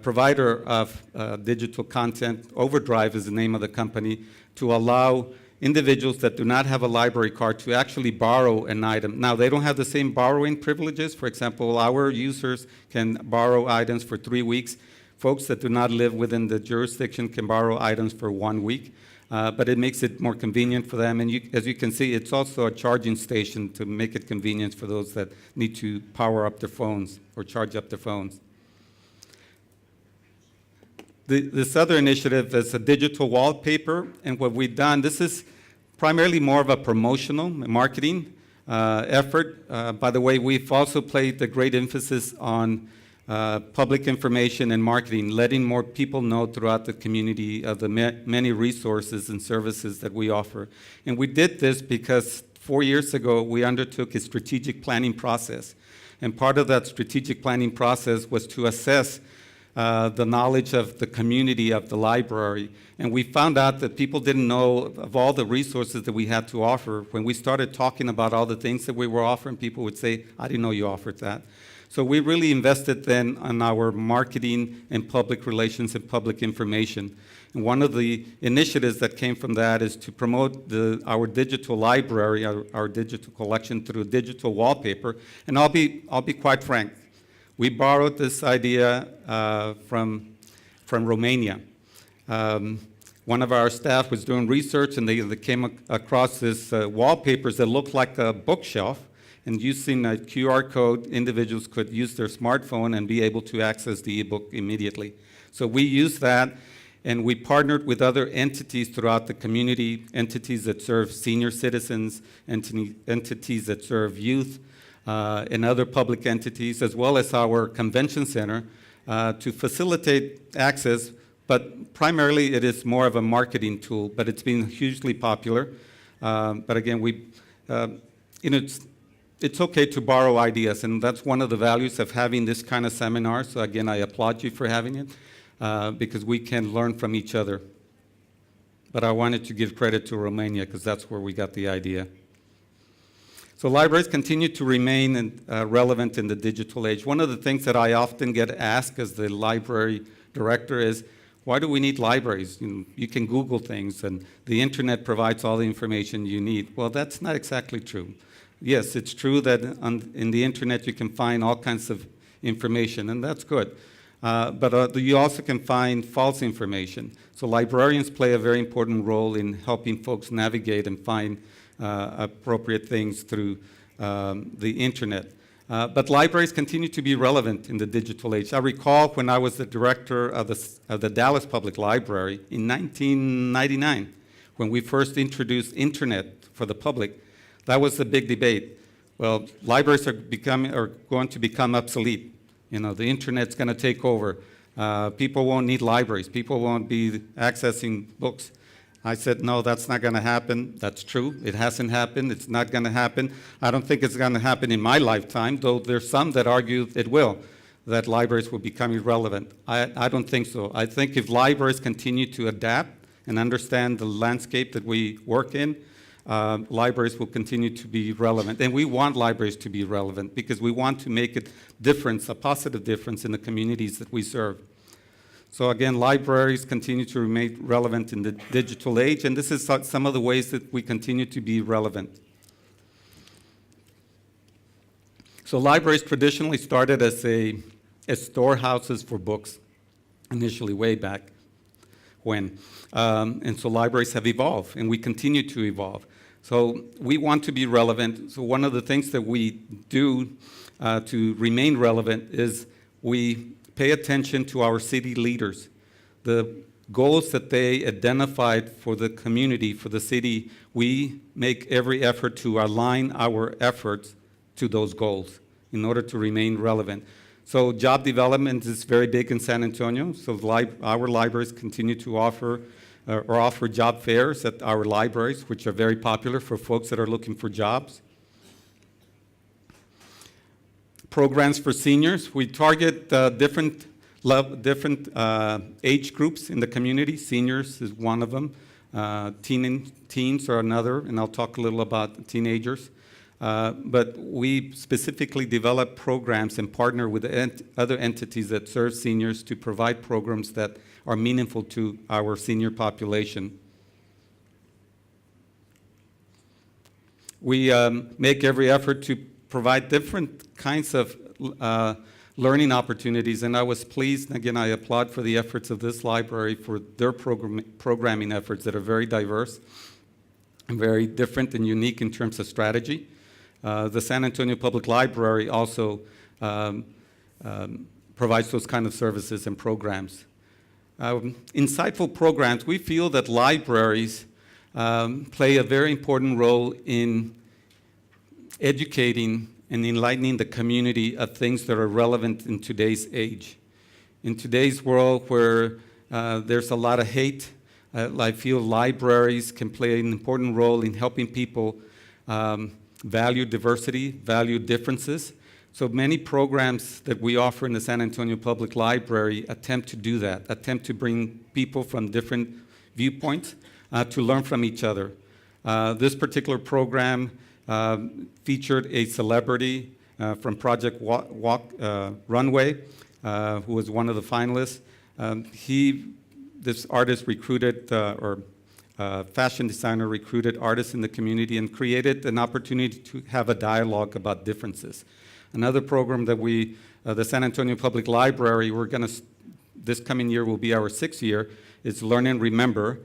provider of digital content, Overdrive is the name of the company, to allow individuals that do not have a library card to actually borrow an item. Now, they don't have the same borrowing privileges. For example, our users can borrow items for 3 weeks. Folks that do not live within the jurisdiction can borrow items for 1 week, but it makes it more convenient for them. And as you can see, it's also a charging station to make it convenient for those that need to power up their phones or charge up their phones. This other initiative is a digital wallpaper, and what we've done, this is primarily more of a promotional marketing effort. By the way, we've also placed a great emphasis on public information and marketing, letting more people know throughout the community of the many resources and services that we offer. And we did this because 4 years ago, we undertook a strategic planning process. And part of that strategic planning process was to assess the knowledge of the community of the library. And we found out that people didn't know of all the resources that we had to offer. When we started talking about all the things that we were offering, people would say, I didn't know you offered that. So we really invested then on our marketing and public relations and public information. And one of the initiatives that came from that is to promote our digital library, our digital collection through digital wallpaper. And I'll be quite frank. We borrowed this idea from Romania. One of our staff was doing research, and they came across this wallpapers that looked like a bookshelf. And using a QR code, individuals could use their smartphone and be able to access the ebook immediately. So we used that, and we partnered with other entities throughout the community, entities that serve senior citizens, entities that serve youth, and other public entities, as well as our convention center, to facilitate access, but primarily it is more of a marketing tool, but it's been hugely popular. But again, it's okay to borrow ideas, and that's one of the values of having this kind of seminar. So again, I applaud you for having it, because we can learn from each other. But I wanted to give credit to Romania, because that's where we got the idea. So libraries continue to remain relevant in the digital age. One of the things that I often get asked as the library director is, why do we need libraries? You can Google things, and the internet provides all the information you need. Well, that's not exactly true. Yes, it's true that in the internet you can find all kinds of information, and that's good. But you also can find false information. So librarians play a very important role in helping folks navigate and find appropriate things through the internet. But libraries continue to be relevant in the digital age. I recall when I was the director of the Dallas Public Library in 1999, when we first introduced internet for the public. That was the big debate. Well, libraries are going to become obsolete. The internet's going to take over. People won't need libraries. People won't be accessing books. I said, no, that's not going to happen. That's true. It hasn't happened. It's not going to happen. I don't think it's going to happen in my lifetime, though there's some that argue it will, that libraries will become irrelevant. I don't think so. I think if libraries continue to adapt and understand the landscape that we work in, libraries will continue to be relevant. And we want libraries to be relevant because we want to make a difference, a positive difference in the communities that we serve. So again, libraries continue to remain relevant in the digital age, and this is some of the ways that we continue to be relevant. So libraries traditionally started as storehouses for books, initially way back when. And so libraries have evolved, and we continue to evolve. So we want to be relevant. So one of the things that we do to remain relevant is we pay attention to our city leaders. The goals that they identified for the community, for the city, we make every effort to align our efforts to those goals in order to remain relevant. So job development is very big in San Antonio. So our libraries continue to offer job fairs at our libraries, which are very popular for folks that are looking for jobs. Programs for seniors. We target different age groups in the community. Seniors is one of them. Teens are another, and I'll talk a little about teenagers. But we specifically develop programs and partner with other entities that serve seniors to provide programs that are meaningful to our senior population. We make every effort to provide different kinds of learning opportunities, and I was pleased, and again, I applaud for the efforts of this library for their programming efforts that are very diverse and very different and unique in terms of strategy. The San Antonio Public Library also provides those kind of services and programs. Insightful programs, we feel that libraries play a very important role in educating and enlightening the community of things that are relevant in today's age. In today's world where there's a lot of hate, I feel libraries can play an important role in helping people value diversity, value differences. So many programs that we offer in the San Antonio Public Library attempt to do that, attempt to bring people from different viewpoints to learn from each other. This particular program featured a celebrity from Project Runway, who was one of the finalists. This artist recruited, fashion designer recruited artists in the community and created an opportunity to have a dialogue about differences. Another program that the San Antonio Public Library, this coming year will be our 6th year, is Learn and Remember.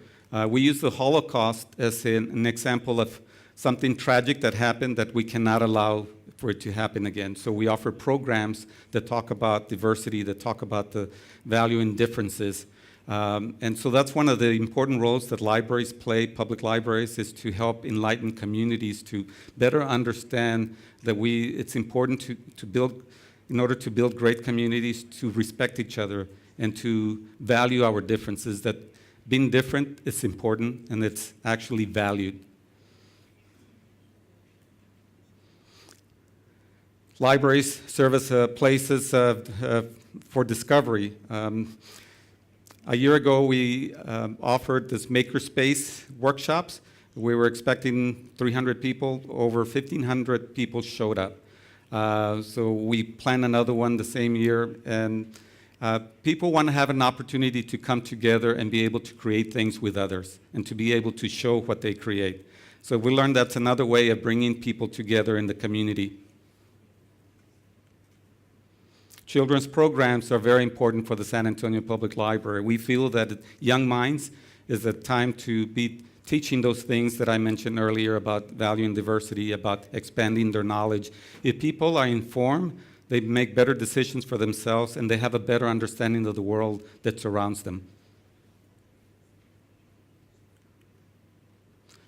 We use the Holocaust as an example of something tragic that happened that we cannot allow for it to happen again. So we offer programs that talk about diversity, that talk about the value in differences. And so that's one of the important roles that libraries play, public libraries, is to help enlighten communities to better understand that it's important to build, in order to build great communities, to respect each other and to value our differences, that being different is important and it's actually valued. Libraries serve as places for discovery. A year ago, we offered this makerspace workshops. We were expecting 300 people. Over 1,500 people showed up. So we planned another one the same year. And people want to have an opportunity to come together and be able to create things with others and to be able to show what they create. So we learned that's another way of bringing people together in the community. Children's programs are very important for the San Antonio Public Library. We feel that Young Minds is a time to be teaching those things that I mentioned earlier about value and diversity, about expanding their knowledge. If people are informed, they make better decisions for themselves and they have a better understanding of the world that surrounds them.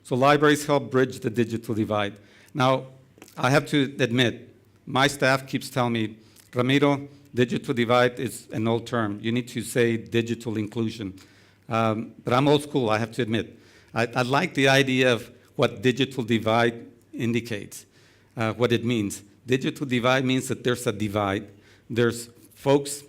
So libraries help bridge the digital divide. Now, I have to admit, my staff keeps telling me, Ramiro, digital divide is an old term. You need to say digital inclusion. But I'm old school, I have to admit. I like the idea of what digital divide indicates, what it means. Digital divide means that there's a divide. There's folks,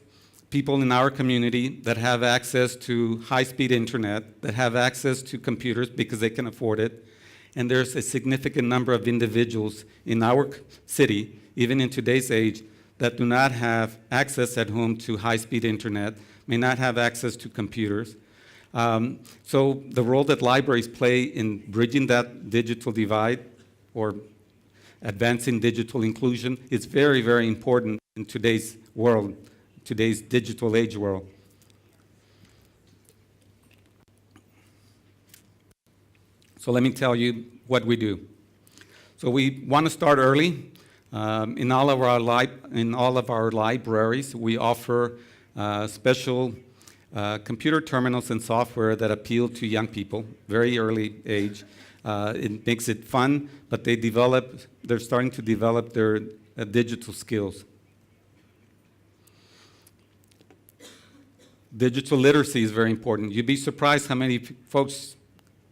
people in our community that have access to high-speed internet, that have access to computers because they can afford it, and there's a significant number of individuals in our city, even in today's age, that do not have access at home to high-speed internet, may not have access to computers. So the role that libraries play in bridging that digital divide or advancing digital inclusion is very, very important in today's world, today's digital age world. So let me tell you what we do. So we want to start early. In all of our libraries, we offer special computer terminals and software that appeal to young people, very early age. It makes it fun, but they're starting to develop their digital skills. Digital literacy is very important. You'd be surprised how many folks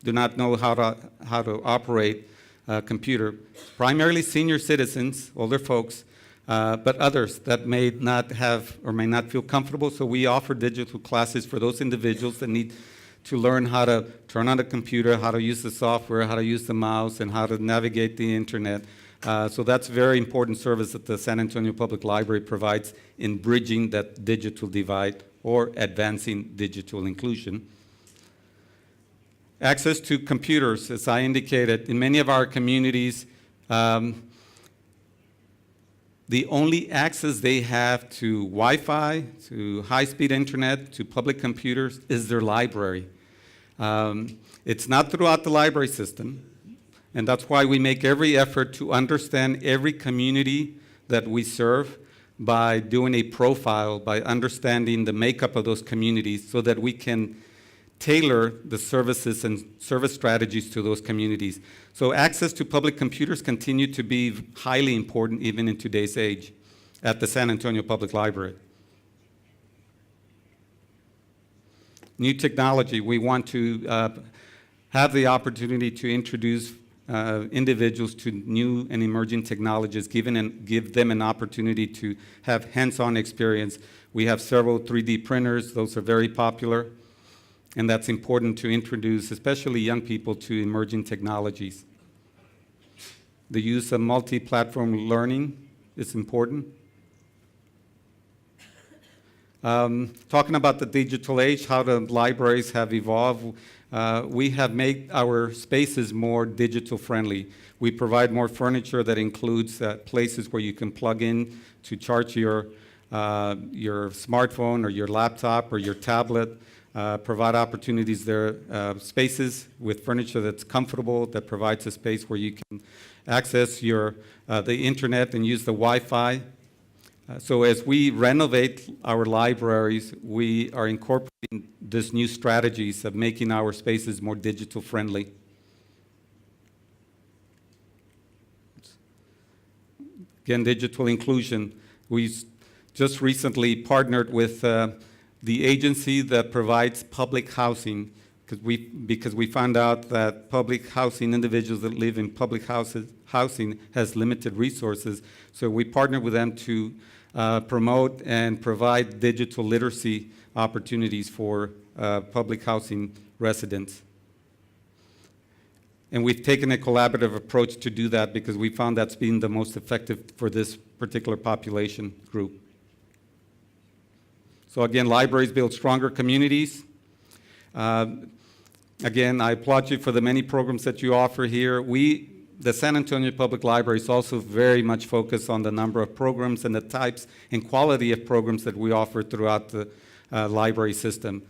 do not know how to operate a computer. Primarily senior citizens, older folks, but others that may not have or may not feel comfortable. So we offer digital classes for those individuals that need to learn how to turn on the computer, how to use the software, how to use the mouse, and how to navigate the internet. So that's a very important service that the San Antonio Public Library provides in bridging that digital divide or advancing digital inclusion. Access to computers, as I indicated, in many of our communities, the only access they have to Wi-Fi, to high-speed internet, to public computers is their library. It's not throughout the library system, and that's why we make every effort to understand every community that we serve by doing a profile, by understanding the makeup of those communities so that we can tailor the services and service strategies to those communities. So access to public computers continue to be highly important even in today's age at the San Antonio Public Library. New technology, we want to have the opportunity to introduce individuals to new and emerging technologies, give them an opportunity to have hands-on experience. We have several 3D printers, those are very popular. And that's important to introduce, especially young people, to emerging technologies. The use of multi-platform learning is important. Talking about the digital age, how the libraries have evolved, we have made our spaces more digital friendly. We provide more furniture that includes places where you can plug in to charge your smartphone or your laptop or your tablet. Provide opportunities there, spaces with furniture that's comfortable, that provides a space where you can access the internet and use the Wi-Fi. So as we renovate our libraries, we are incorporating these new strategies of making our spaces more digital friendly. Again, digital inclusion. We just recently partnered with the agency that provides public housing, because we found out that public housing, individuals that live in public housing has limited resources. So we partnered with them to promote and provide digital literacy opportunities for public housing residents. And we've taken a collaborative approach to do that because we found that's been the most effective for this particular population group. So again, libraries build stronger communities. Again, I applaud you for the many programs that you offer here. The San Antonio Public Library is also very much focused on the number of programs and the types and quality of programs that we offer throughout the library system.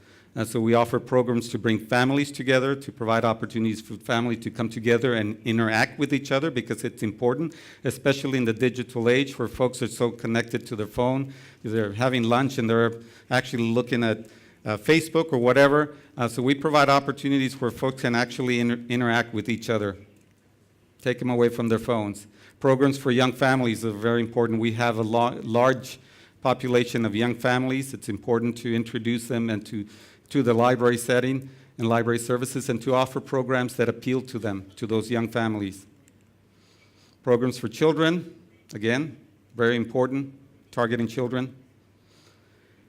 So we offer programs to bring families together, to provide opportunities for families to come together and interact with each other, because it's important, especially in the digital age where folks are so connected to their phone. They're having lunch and they're actually looking at Facebook or whatever. So we provide opportunities where folks can actually interact with each other, take them away from their phones. Programs for young families are very important. We have a large population of young families. It's important to introduce them and to the library setting. and library services, and to offer programs that appeal to them, to those young families. Programs for children, again, very important, targeting children.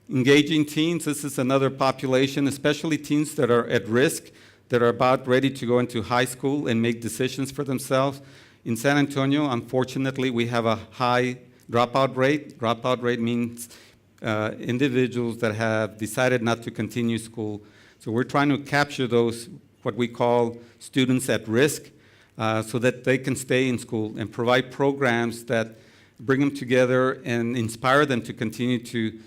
Engaging teens, this is another population, especially teens that are at risk, that are about ready to go into high school and make decisions for themselves. In San Antonio, unfortunately, we have a high dropout rate. Dropout rate means individuals that have decided not to continue school. So we're trying to capture those, what we call students at risk, so that they can stay in school and provide programs that bring them together and inspire them to continue to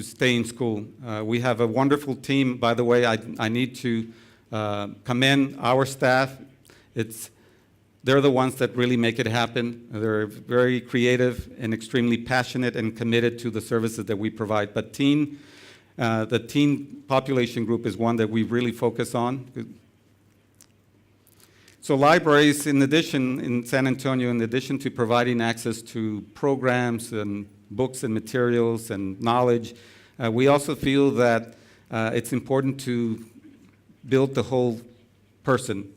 stay in school. We have a wonderful team. By the way, I need to commend our staff. They're the ones that really make it happen. They're very creative and extremely passionate and committed to the services that we provide. But the teen population group is one that we really focus on. So libraries, in addition, in San Antonio, in addition to providing access to programs and books and materials and knowledge, we also feel that it's important to build the whole person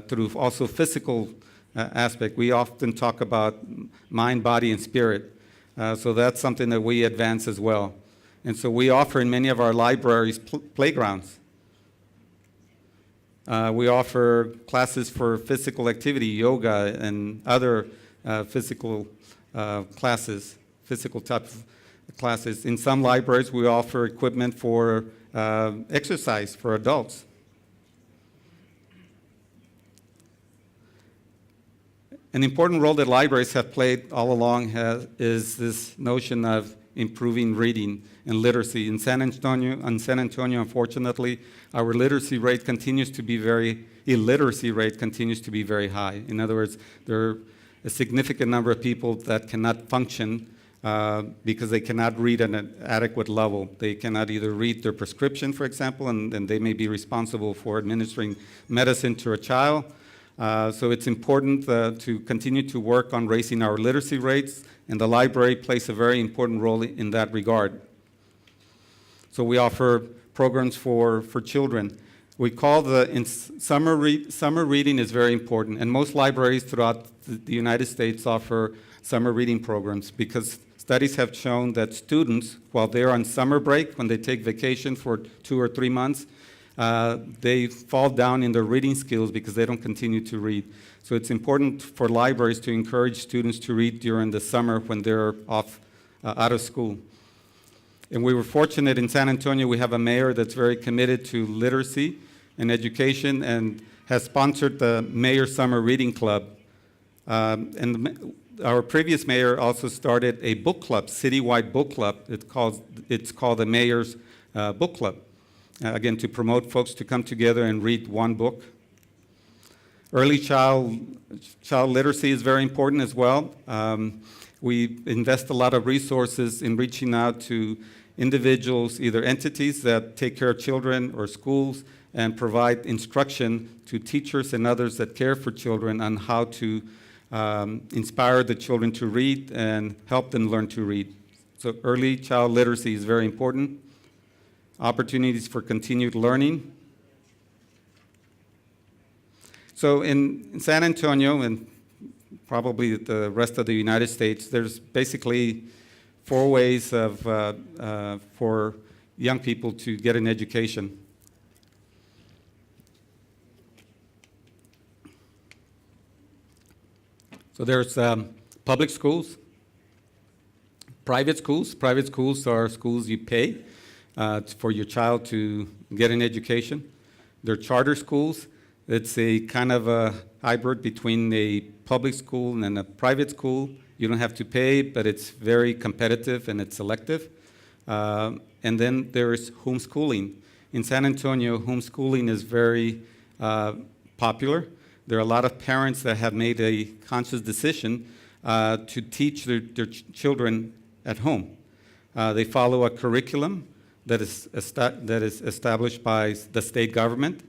through also physical aspect. We often talk about mind, body, and spirit. So that's something that we advance as well. And so we offer in many of our libraries playgrounds. We offer classes for physical activity, yoga, and other physical classes, physical type of classes. In some libraries, we offer equipment for exercise for adults. An important role that libraries have played all along is this notion of improving reading and literacy. In San Antonio, unfortunately, our illiteracy rate continues to be very high. In other words, there are a significant number of people that cannot function because they cannot read at an adequate level. They cannot either read their prescription, for example, and they may be responsible for administering medicine to a child. So it's important to continue to work on raising our literacy rates, and the library plays a very important role in that regard. So we offer programs for children. We call summer reading is very important, and most libraries throughout the United States offer summer reading programs because studies have shown that students, while they're on summer break, when they take vacation for 2 or 3 months, they fall down in their reading skills because they don't continue to read. So it's important for libraries to encourage students to read during the summer when they're out of school. And we were fortunate in San Antonio, we have a mayor that's very committed to literacy and education and has sponsored the Mayor Summer Reading Club. Our previous mayor also started a book club, citywide book club. It's called the Mayor's Book Club. Again, to promote folks to come together and read one book. Early child literacy is very important as well. We invest a lot of resources in reaching out to individuals, either entities that take care of children or schools, and provide instruction to teachers and others that care for children on how to inspire the children to read and help them learn to read. So early child literacy is very important. Opportunities for continued learning. So in San Antonio and probably the rest of the United States, there's basically 4 ways for young people to get an education. So there's public schools, private schools. Private schools are schools you pay for your child to get an education. There are charter schools. It's a kind of a hybrid between a public school and a private school. You don't have to pay, but it's very competitive and it's selective. And then there's homeschooling. In San Antonio, homeschooling is very popular. There are a lot of parents that have made a conscious decision to teach their children at home. They follow a curriculum that is established by the state government.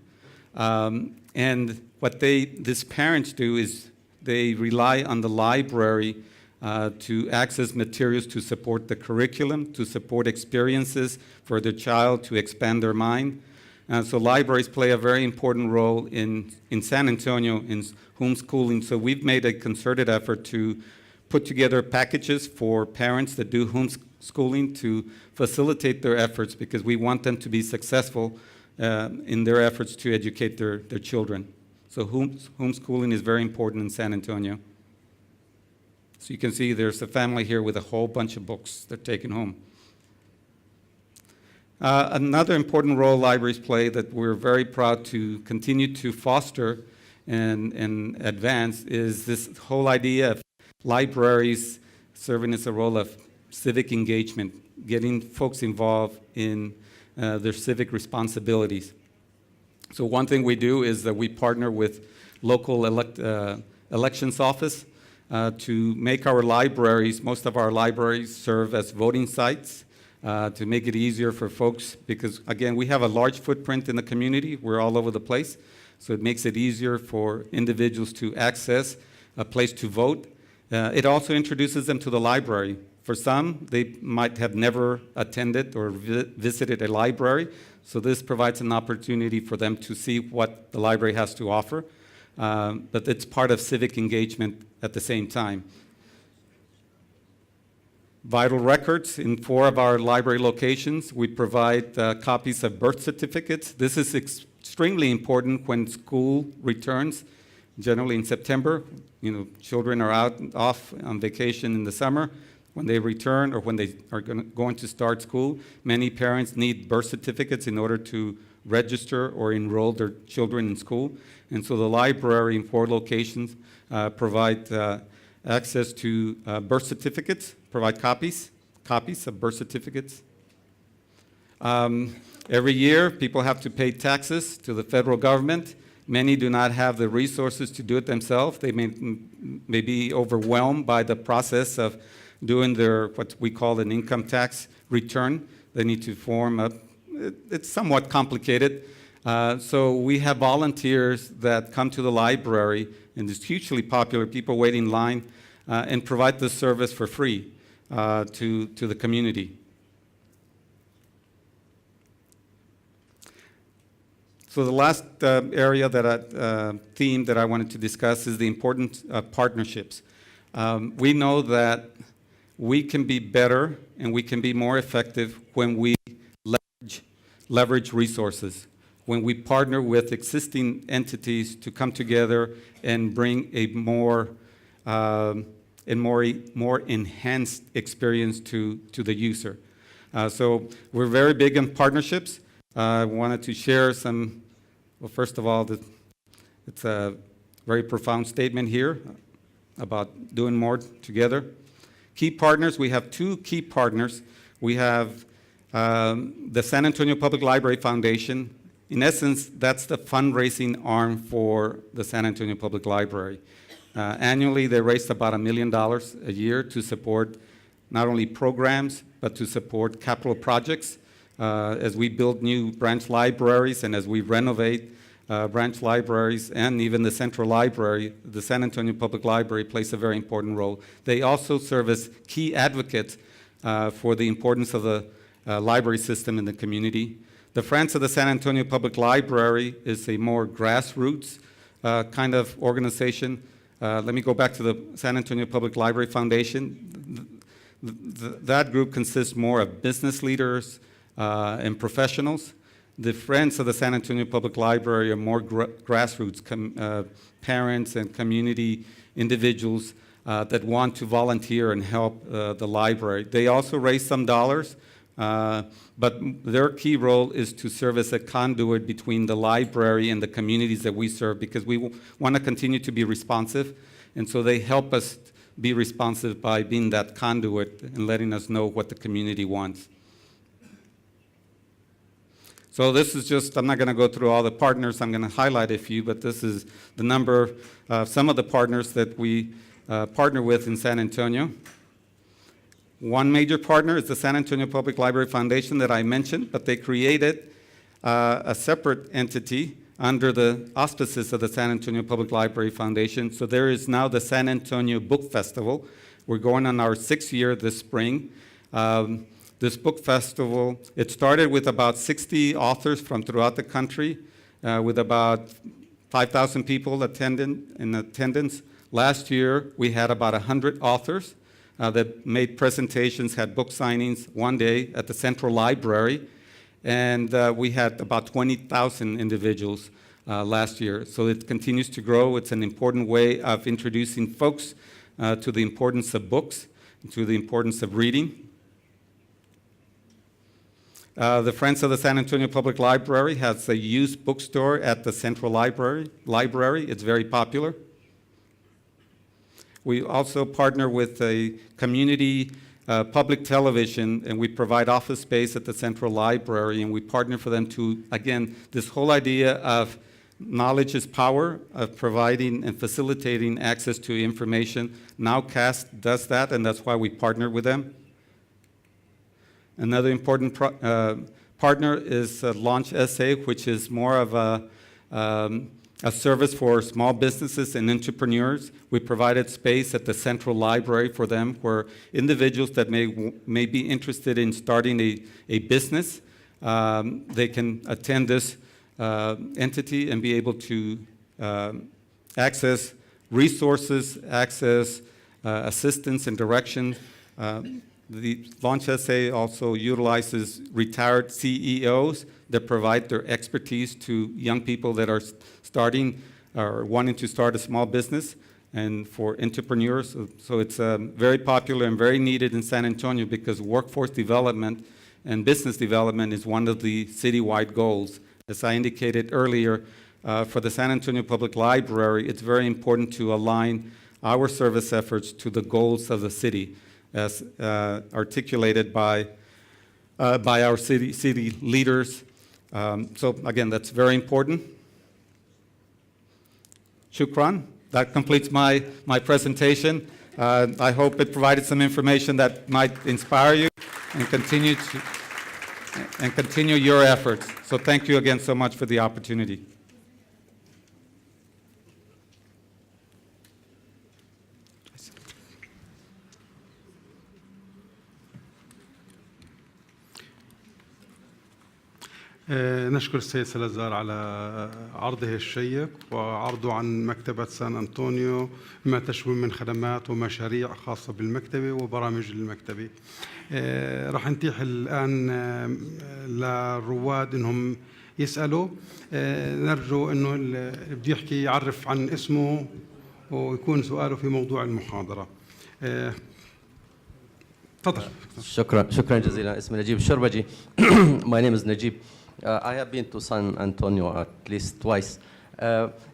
And what these parents do is they rely on the library to access materials to support the curriculum, to support experiences for their child to expand their mind. So libraries play a very important role in San Antonio in homeschooling. So we've made a concerted effort to put together packages for parents that do homeschooling to facilitate their efforts, because we want them to be successful in their efforts to educate their children. So homeschooling is very important in San Antonio. So you can see there's a family here with a whole bunch of books they're taking home. Another important role libraries play that we're very proud to continue to foster and advance is this whole idea of libraries serving as a role of civic engagement, getting folks involved in their civic responsibilities. So one thing we do is that we partner with local elections office to make our libraries, most of our libraries serve as voting sites to make it easier for folks, because again, we have a large footprint in the community. We're all over the place. So it makes it easier for individuals to access a place to vote. It also introduces them to the library. For some, they might have never attended or visited a library, so this provides an opportunity for them to see what the library has to offer, but it's part of civic engagement at the same time. Vital records in 4 of our library locations. We provide copies of birth certificates. This is extremely important when school returns, generally in September. You know, children are off on vacation in the summer. When they return or when they are going to start school, many parents need birth certificates in order to register or enroll their children in school. And so the library in 4 locations provide access to birth certificates, provide copies of birth certificates. Every year, people have to pay taxes to the federal government. Many do not have the resources to do it themselves. They may be overwhelmed by the process of doing their, what we call an income tax return. They need to form it's somewhat complicated. So we have volunteers that come to the library, and it's hugely popular. People wait in line and provide this service for free to the community. So the last area theme that I wanted to discuss is the importance of partnerships. We know that we can be better and we can be more effective when we leverage resources, when we partner with existing entities to come together and bring a more enhanced experience to the user. So we're very big on partnerships. I wanted to share some, well, first of all, it's a very profound statement here about doing more together. Key partners, we have 2 key partners. We have the San Antonio Public Library Foundation. In essence, that's the fundraising arm for the San Antonio Public Library. Annually, they raise about $1 million a year to support not only programs, but to support capital projects. As we build new branch libraries and as we renovate branch libraries and even the central library, the San Antonio Public Library plays a very important role. They also serve as key advocates for the importance of the library system in the community. The Friends of the San Antonio Public Library is a more grassroots kind of organization. Let me go back to the San Antonio Public Library Foundation. That group consists more of business leaders and professionals. The Friends of the San Antonio Public Library are more grassroots, parents and community individuals that want to volunteer and help the library. They also raise some dollars, but their key role is to serve as a conduit between the library and the communities that we serve, because we want to continue to be responsive, and so they help us be responsive by being that conduit and letting us know what the community wants. So this is just, I'm not going to go through all the partners, I'm going to highlight a few, but this is the number, some of the partners that we partner with in San Antonio. One major partner is the San Antonio Public Library Foundation that I mentioned, but they created a separate entity under the auspices of the San Antonio Public Library Foundation. So there is now the San Antonio Book Festival. We're going on our 6th year this spring. This book festival, it started with about 60 authors from throughout the country, with about 5,000 people in attendance. Last year, we had about 100 authors that made presentations, had book signings one day at the Central Library, and we had about 20,000 individuals last year. So it continues to grow. It's an important way of introducing folks to the importance of books, to the importance of reading. The Friends of the San Antonio Public Library has a used bookstore at the Central Library. It's very popular. We also partner with a community public television, and we provide office space at the Central Library, and we partner for them to, again, this whole idea of knowledge is power, of providing and facilitating access to information. Nowcast does that, and that's why we partner with them. Another important partner is Launch SA, which is more of a service for small businesses and entrepreneurs. We provided space at the Central Library for them, where individuals that may be interested in starting a business, they can attend this entity and be able to access resources, access assistance and direction. The Launch SA also utilizes retired CEOs that provide their expertise to young people that are starting or wanting to start a small business, and for entrepreneurs. So it's very popular and very needed in San Antonio, because workforce development and business development is one of the citywide goals. As I indicated earlier, for the San Antonio Public Library, it's very important to align our service efforts to the goals of the city, as articulated by our city leaders. So again, that's very important. Shukran. That completes my presentation. I hope it provided some information that might inspire you and continue your efforts. So thank you again so much for the opportunity. نشكر السيد سالازار على عرضه الشيق وعرضه عن مكتبة سان أنطونيو، ما تشوي من خدمات ومشاريع خاصة بالمكتبة وبرامج المكتبة. راح نتيح الآن للرواد إنهم يسألوا. نرجو إنه اللي بده يحكي يعرف عن اسمه ويكون سؤاله في موضوع المحاضرة. تفضل. شكرا جزيلا. اسمي نجيب الشربجي. My name is Najib. I have been to San Antonio at least twice.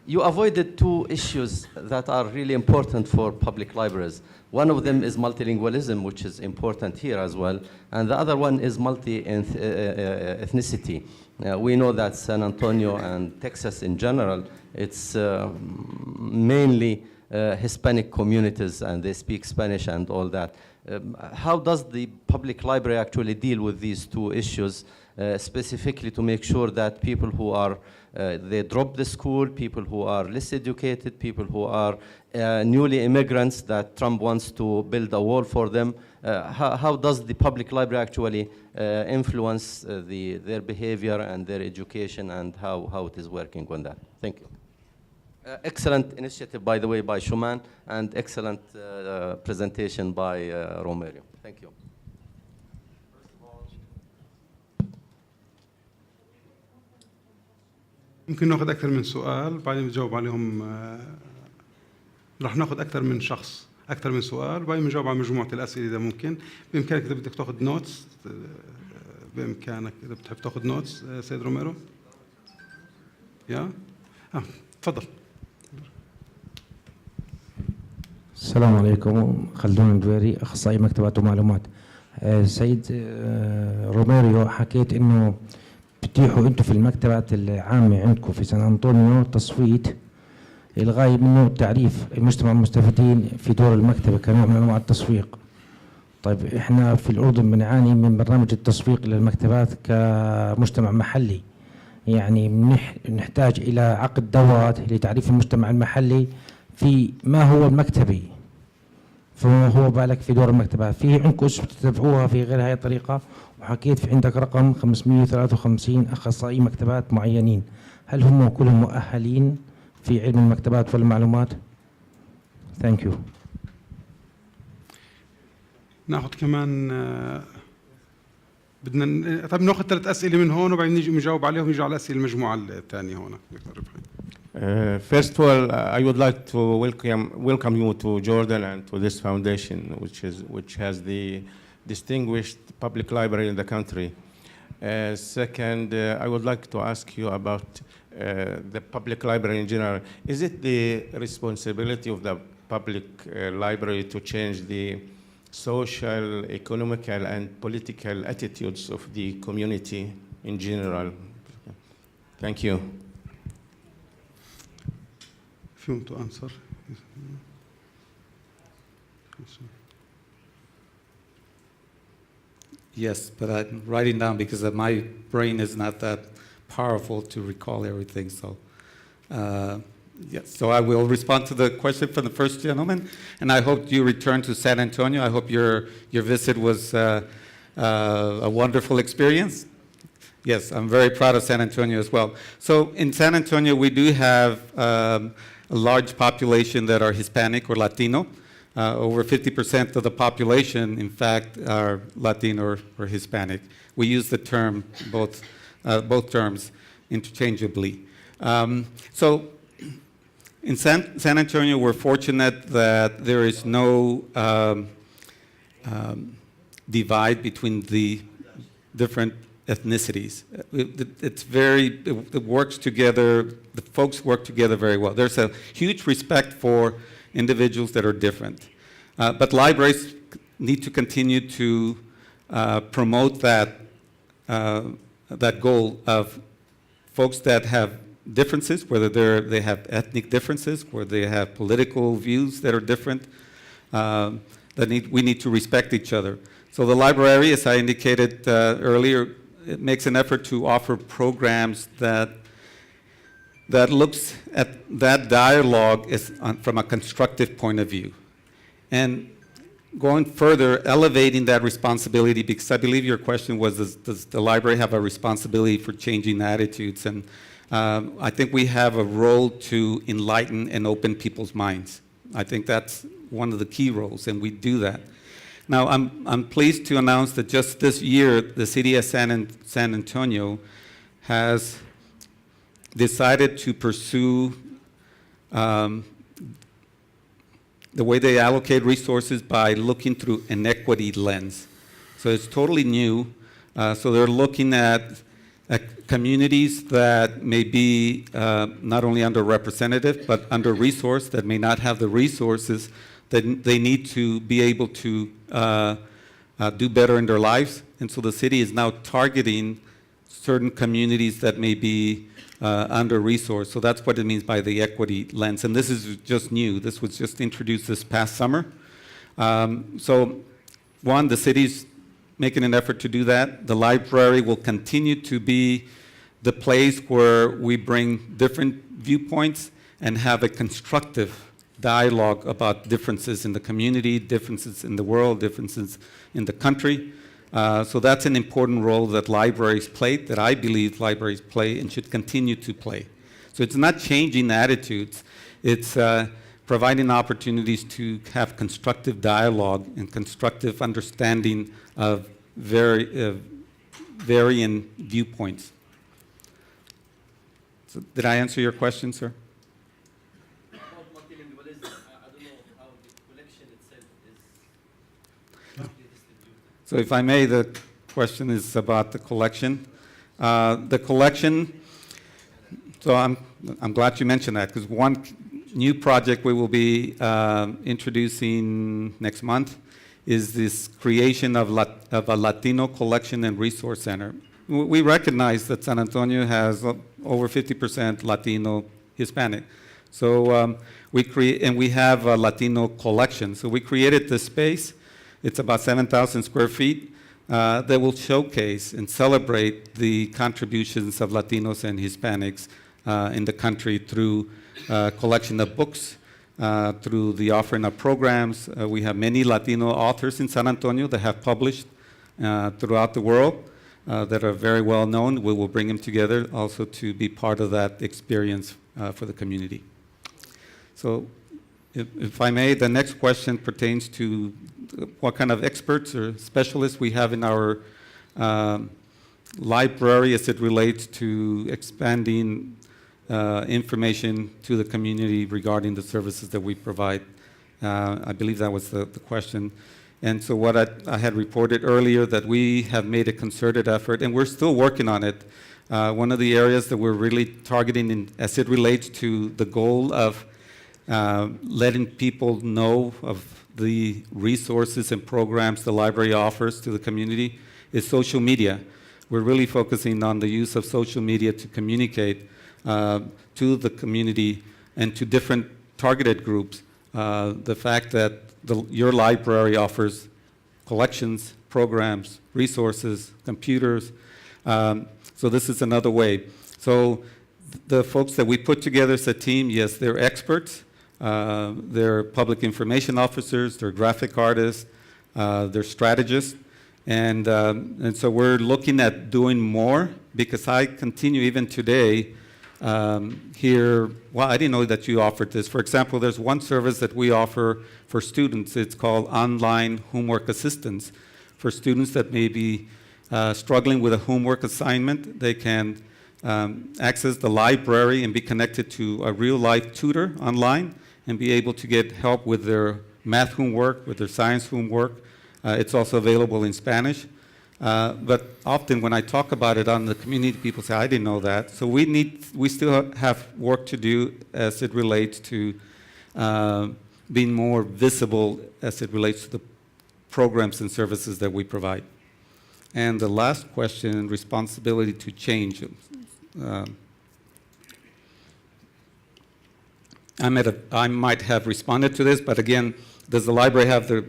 You avoided two issues that are really important for public libraries. One of them is multilingualism, which is important here as well, and the other one is multi-ethnicity. We know that San Antonio and Texas in general, it's mainly Hispanic communities, and they speak Spanish and all that. How does the public library actually deal with these two issues, specifically to make sure that people who are, they drop the school, people who are less educated, people who are newly immigrants that Trump wants to build a wall for them, how does the public library actually influence their behavior and their education, and how it is working on that? Thank you. Excellent initiative, by the way, by Shooman, and excellent presentation by Rاميرو. Thank you. ممكن ناخذ أكثر من سؤال بعدين نجاوب عليهم. رح ناخذ أكثر من شخص، أكثر من سؤال، وبعدين نجاوب على مجموعة الأسئلة إذا ممكن. بإمكانك إذا بدك تاخذ نوتس، بإمكانك إذا بتحب تاخذ نوتس سيد راميرو. تفضل. السلام عليكم. خلدون الدويري، أخصائي مكتبات ومعلومات. سيد راميرو، حكيت إنه بتتيحوا أنتم في المكتبات العامة عندكم في سان أنطونيو تصويت الغاية منه تعريف المجتمع المستفيدين في دور المكتبة كنوع من أنواع التسويق. طيب إحنا في الأردن بنعاني من برنامج التسويق للمكتبات كمجتمع محلي، يعني نحتاج إلى عقد دورات لتعريف المجتمع المحلي في ما هو المكتبي. فما هو بالك في دور المكتبة؟ في عندكم بتتبعوها في غير هاي الطريقة، وحكيت في عندك رقم 553 أخصائي مكتبات معينين، هل هم كلهم مؤهلين في علم المكتبات والمعلومات؟ Thank you. ناخذ كمان بدنا طب ناخذ 3 أسئلة من هون وبعدين نيجي نجاوب عليهم ونيجي على أسئلة المجموعة الثانية هون. First of all, I would like to welcome you to Jordan and to this foundation, which has the distinguished public library in the country. Second, I would like to ask you about the public library in general. Is it the responsibility of the public library to change the social, economical, and political attitudes of the community in general? Thank you. If you want to answer. Yes, but I'm writing down because my brain is not that powerful to recall everything. So, yes, so I will respond to the question from the first gentleman, and I hope you return to San Antonio. I hope your visit was a wonderful experience. Yes, I'm very proud of San Antonio as well. So in San Antonio, we do have a large population that are Hispanic or Latino. Over 50% of the population, in fact, are Latino or Hispanic. We use the term, both terms, interchangeably. So in San Antonio, we're fortunate that there is no divide between the different ethnicities. It works together, the folks work together very well. There's a huge respect for individuals that are different. But libraries need to continue to promote that goal of folks that have differences, whether they have ethnic differences, whether they have political views that are different, we need to respect each other. So the library, as I indicated earlier, it makes an effort to offer programs that looks at that dialogue from a constructive point of view. And going further, elevating that responsibility, because I believe your question was, does the library have a responsibility for changing attitudes? And I think we have a role to enlighten and open people's minds. I think that's one of the key roles, and we do that. Now, I'm pleased to announce that just this year, the city of San Antonio has decided to pursue the way they allocate resources by looking through an equity lens. So it's totally new. So they're looking at communities that may be not only underrepresented, but under-resourced, that may not have the resources that they need to be able to do better in their lives. And so the city is now targeting certain communities that may be under-resourced. So that's what it means by the equity lens. And this is just new. This was just introduced this past summer. So one, the city's making an effort to do that. The library will continue to be the place where we bring different viewpoints and have a constructive dialogue about differences in the community, differences in the world, differences in the country. So that's an important role that libraries play, that I believe libraries play and should continue to play. So it's not changing attitudes, it's providing opportunities to have constructive dialogue and constructive understanding of varying viewpoints. So did I answer your question, sir? So if I may, the question is about the collection. The collection, so I'm glad you mentioned that, because one new project we will be introducing next month is this creation of a Latino collection and resource center. We recognize that San Antonio has over 50% Latino Hispanic. So we have a Latino collection. So we created this space. It's about 7,000 square feet that will showcase and celebrate the contributions of Latinos and Hispanics in the country through a collection of books, through the offering of programs. We have many Latino authors in San Antonio that have published throughout the world that are very well known. We will bring them together also to be part of that experience for the community. So if I may, the next question pertains to what kind of experts or specialists we have in our library as it relates to expanding information to the community regarding the services that we provide. I believe that was the question. And so what I had reported earlier, that we have made a concerted effort, and we're still working on it. One of the areas that we're really targeting as it relates to the goal of letting people know of the resources and programs the library offers to the community is social media. We're really focusing on the use of social media to communicate to the community and to different targeted groups the fact that your library offers collections, programs, resources, computers. So this is another way. So the folks that we put together as a team, yes, they're experts. They're public information officers, they're graphic artists, they're strategists. And so we're looking at doing more, because I continue even today here, well, I didn't know that you offered this. For example, there's one service that we offer for students. It's called online homework assistance. For students that may be struggling with a homework assignment, they can access the library and be connected to a real-life tutor online and be able to get help with their math homework, with their science homework. It's also available in Spanish. But often when I talk about it on the community, people say, I didn't know that. So we still have work to do as it relates to being more visible as it relates to the programs and services that we provide. And the last question, responsibility to change. I might have responded to this, but again, does the library have the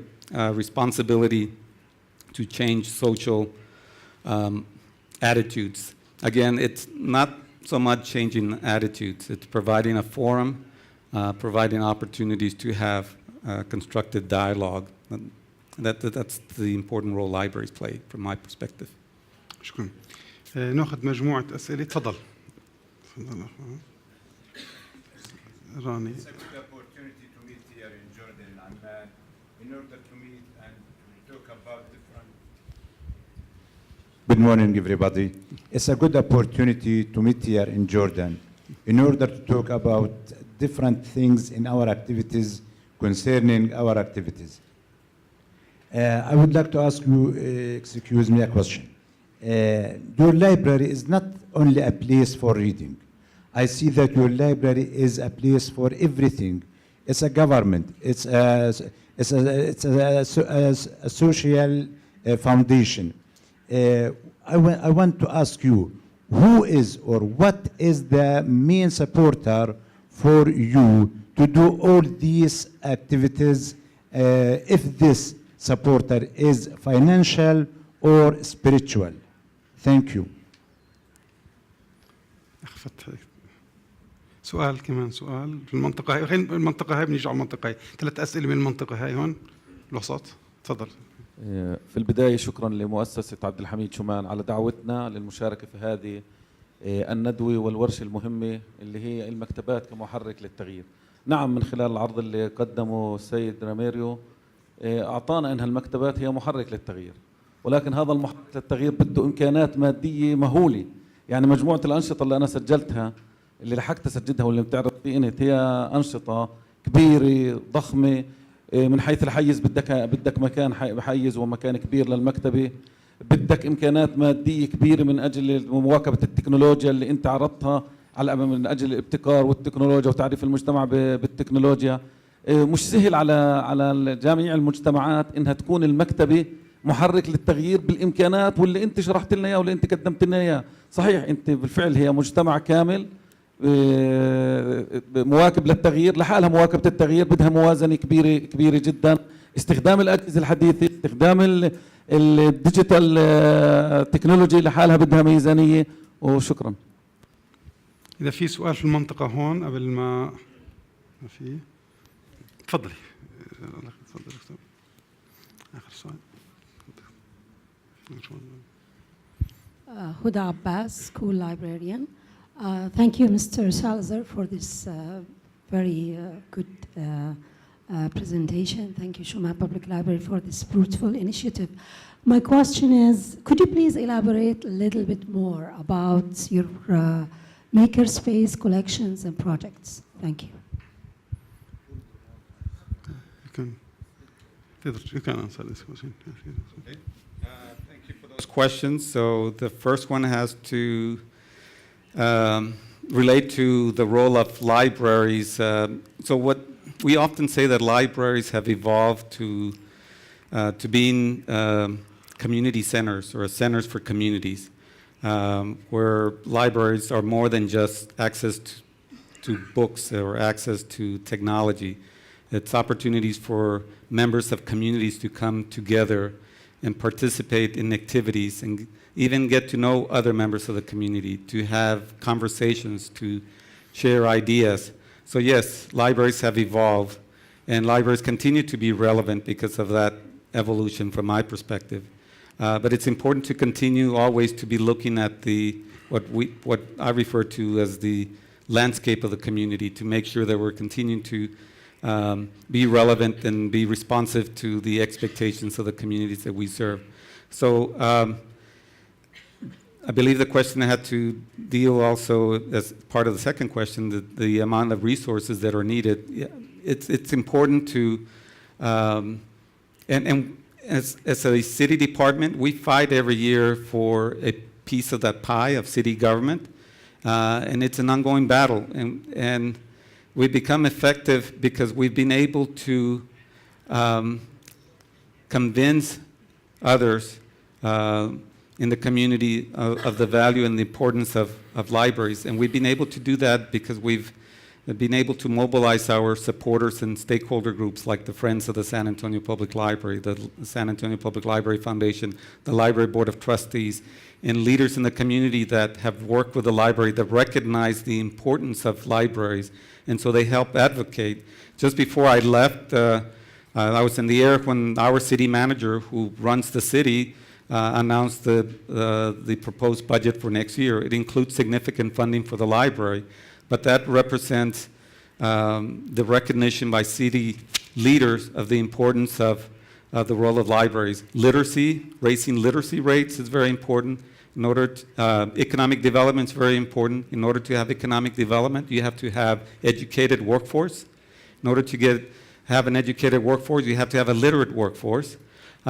responsibility to change social attitudes? Again, it's not so much changing attitudes, it's providing a forum, providing opportunities to have constructive dialogue. That's the important role libraries play from my perspective. شكرا. ناخذ مجموعة أسئلة. تفضل. رامي. It's a good opportunity to meet here in Jordan, in Amman, in order to meet and to talk about different. Good morning, everybody. It's a good opportunity to meet here in Jordan in order to talk about different things in our activities concerning our activities. I would like to ask you, excuse me, a question. Your library is not only a place for reading. I see that your library is a place for everything. It's a government. It's a social foundation. I want to ask you, who is or what is the main supporter for you to do all these activities, if this supporter is financial or spiritual? Thank you. سؤال كمان سؤال في المنطقة هاي. خلينا المنطقة هاي بنيجي على المنطقة هاي. 3 أسئلة من المنطقة هاي هون الوسط. تفضل. في البداية شكرا لمؤسسة عبد الحميد شومان على دعوتنا للمشاركة في هذه الندوة والورشة المهمة اللي هي المكتبات كمحرك للتغيير. نعم، من خلال العرض اللي قدمه السيد راميرو أعطانا أنها المكتبات هي محرك للتغيير، ولكن هذا المحرك للتغيير بده إمكانات مادية مهولة. يعني مجموعة الأنشطة اللي أنا سجلتها، اللي لحقت أسجلها واللي بتعرض في إنت، هي أنشطة كبيرة ضخمة. من حيث الحيز بدك مكان حيز ومكان كبير للمكتبة، بدك إمكانات مادية كبيرة من أجل مواكبة التكنولوجيا اللي أنت عرضتها، على من أجل الابتكار والتكنولوجيا وتعريف المجتمع بالتكنولوجيا. مش سهل على جميع المجتمعات إنها تكون المكتبة محرك للتغيير بالإمكانات واللي أنت شرحت لنا إياه واللي أنت قدمت لنا إياه. صحيح، أنت بالفعل هي مجتمع كامل مواكب للتغيير، لحالها مواكبة التغيير بدها موازنة كبيرة جدا. استخدام الأجهزة الحديثة، استخدام الديجيتال تكنولوجي لحالها بدها ميزانية. وشكرا. إذا في سؤال في المنطقة هون قبل ما في تفضلي. تفضل دكتور. آخر سؤال. Huda Abbas, school librarian. Thank you, Mr. Salazar, for this very good presentation. Thank you, Shoman Public Library, for this fruitful initiative. My question is, could you please elaborate a little bit more about your makerspace collections and projects? Thank you. You can answer this question. Thank you for those questions. So the first one has to relate to the role of libraries. So what we often say that libraries have evolved to being community centers or centers for communities, where libraries are more than just access to books or access to technology. It's opportunities for members of communities to come together and participate in activities and even get to know other members of the community, to have conversations, to share ideas. So yes, libraries have evolved, and libraries continue to be relevant because of that evolution from my perspective. But it's important to continue always to be looking at what I refer to as the landscape of the community, to make sure that we're continuing to be relevant and be responsive to the expectations of the communities that we serve. So I believe the question had to deal also, as part of the second question, the amount of resources that are needed. It's important to, and as a city department, we fight every year for a piece of that pie of city government, and it's an ongoing battle. And we become effective because we've been able to convince others in the community of the value and the importance of libraries. And we've been able to do that because we've been able to mobilize our supporters and stakeholder groups like the Friends of the San Antonio Public Library, the San Antonio Public Library Foundation, the Library Board of Trustees, and leaders in the community that have worked with the library that recognize the importance of libraries. And so they help advocate. Just before I left, I was in the air when our city manager, who runs the city, announced the proposed budget for next year. It includes significant funding for the library, but that represents the recognition by city leaders of the importance of the role of libraries. Literacy, raising literacy rates is very important. In order to, economic development is very important. In order to have economic development, you have to have educated workforce. In order to have an educated workforce, you have to have a literate workforce.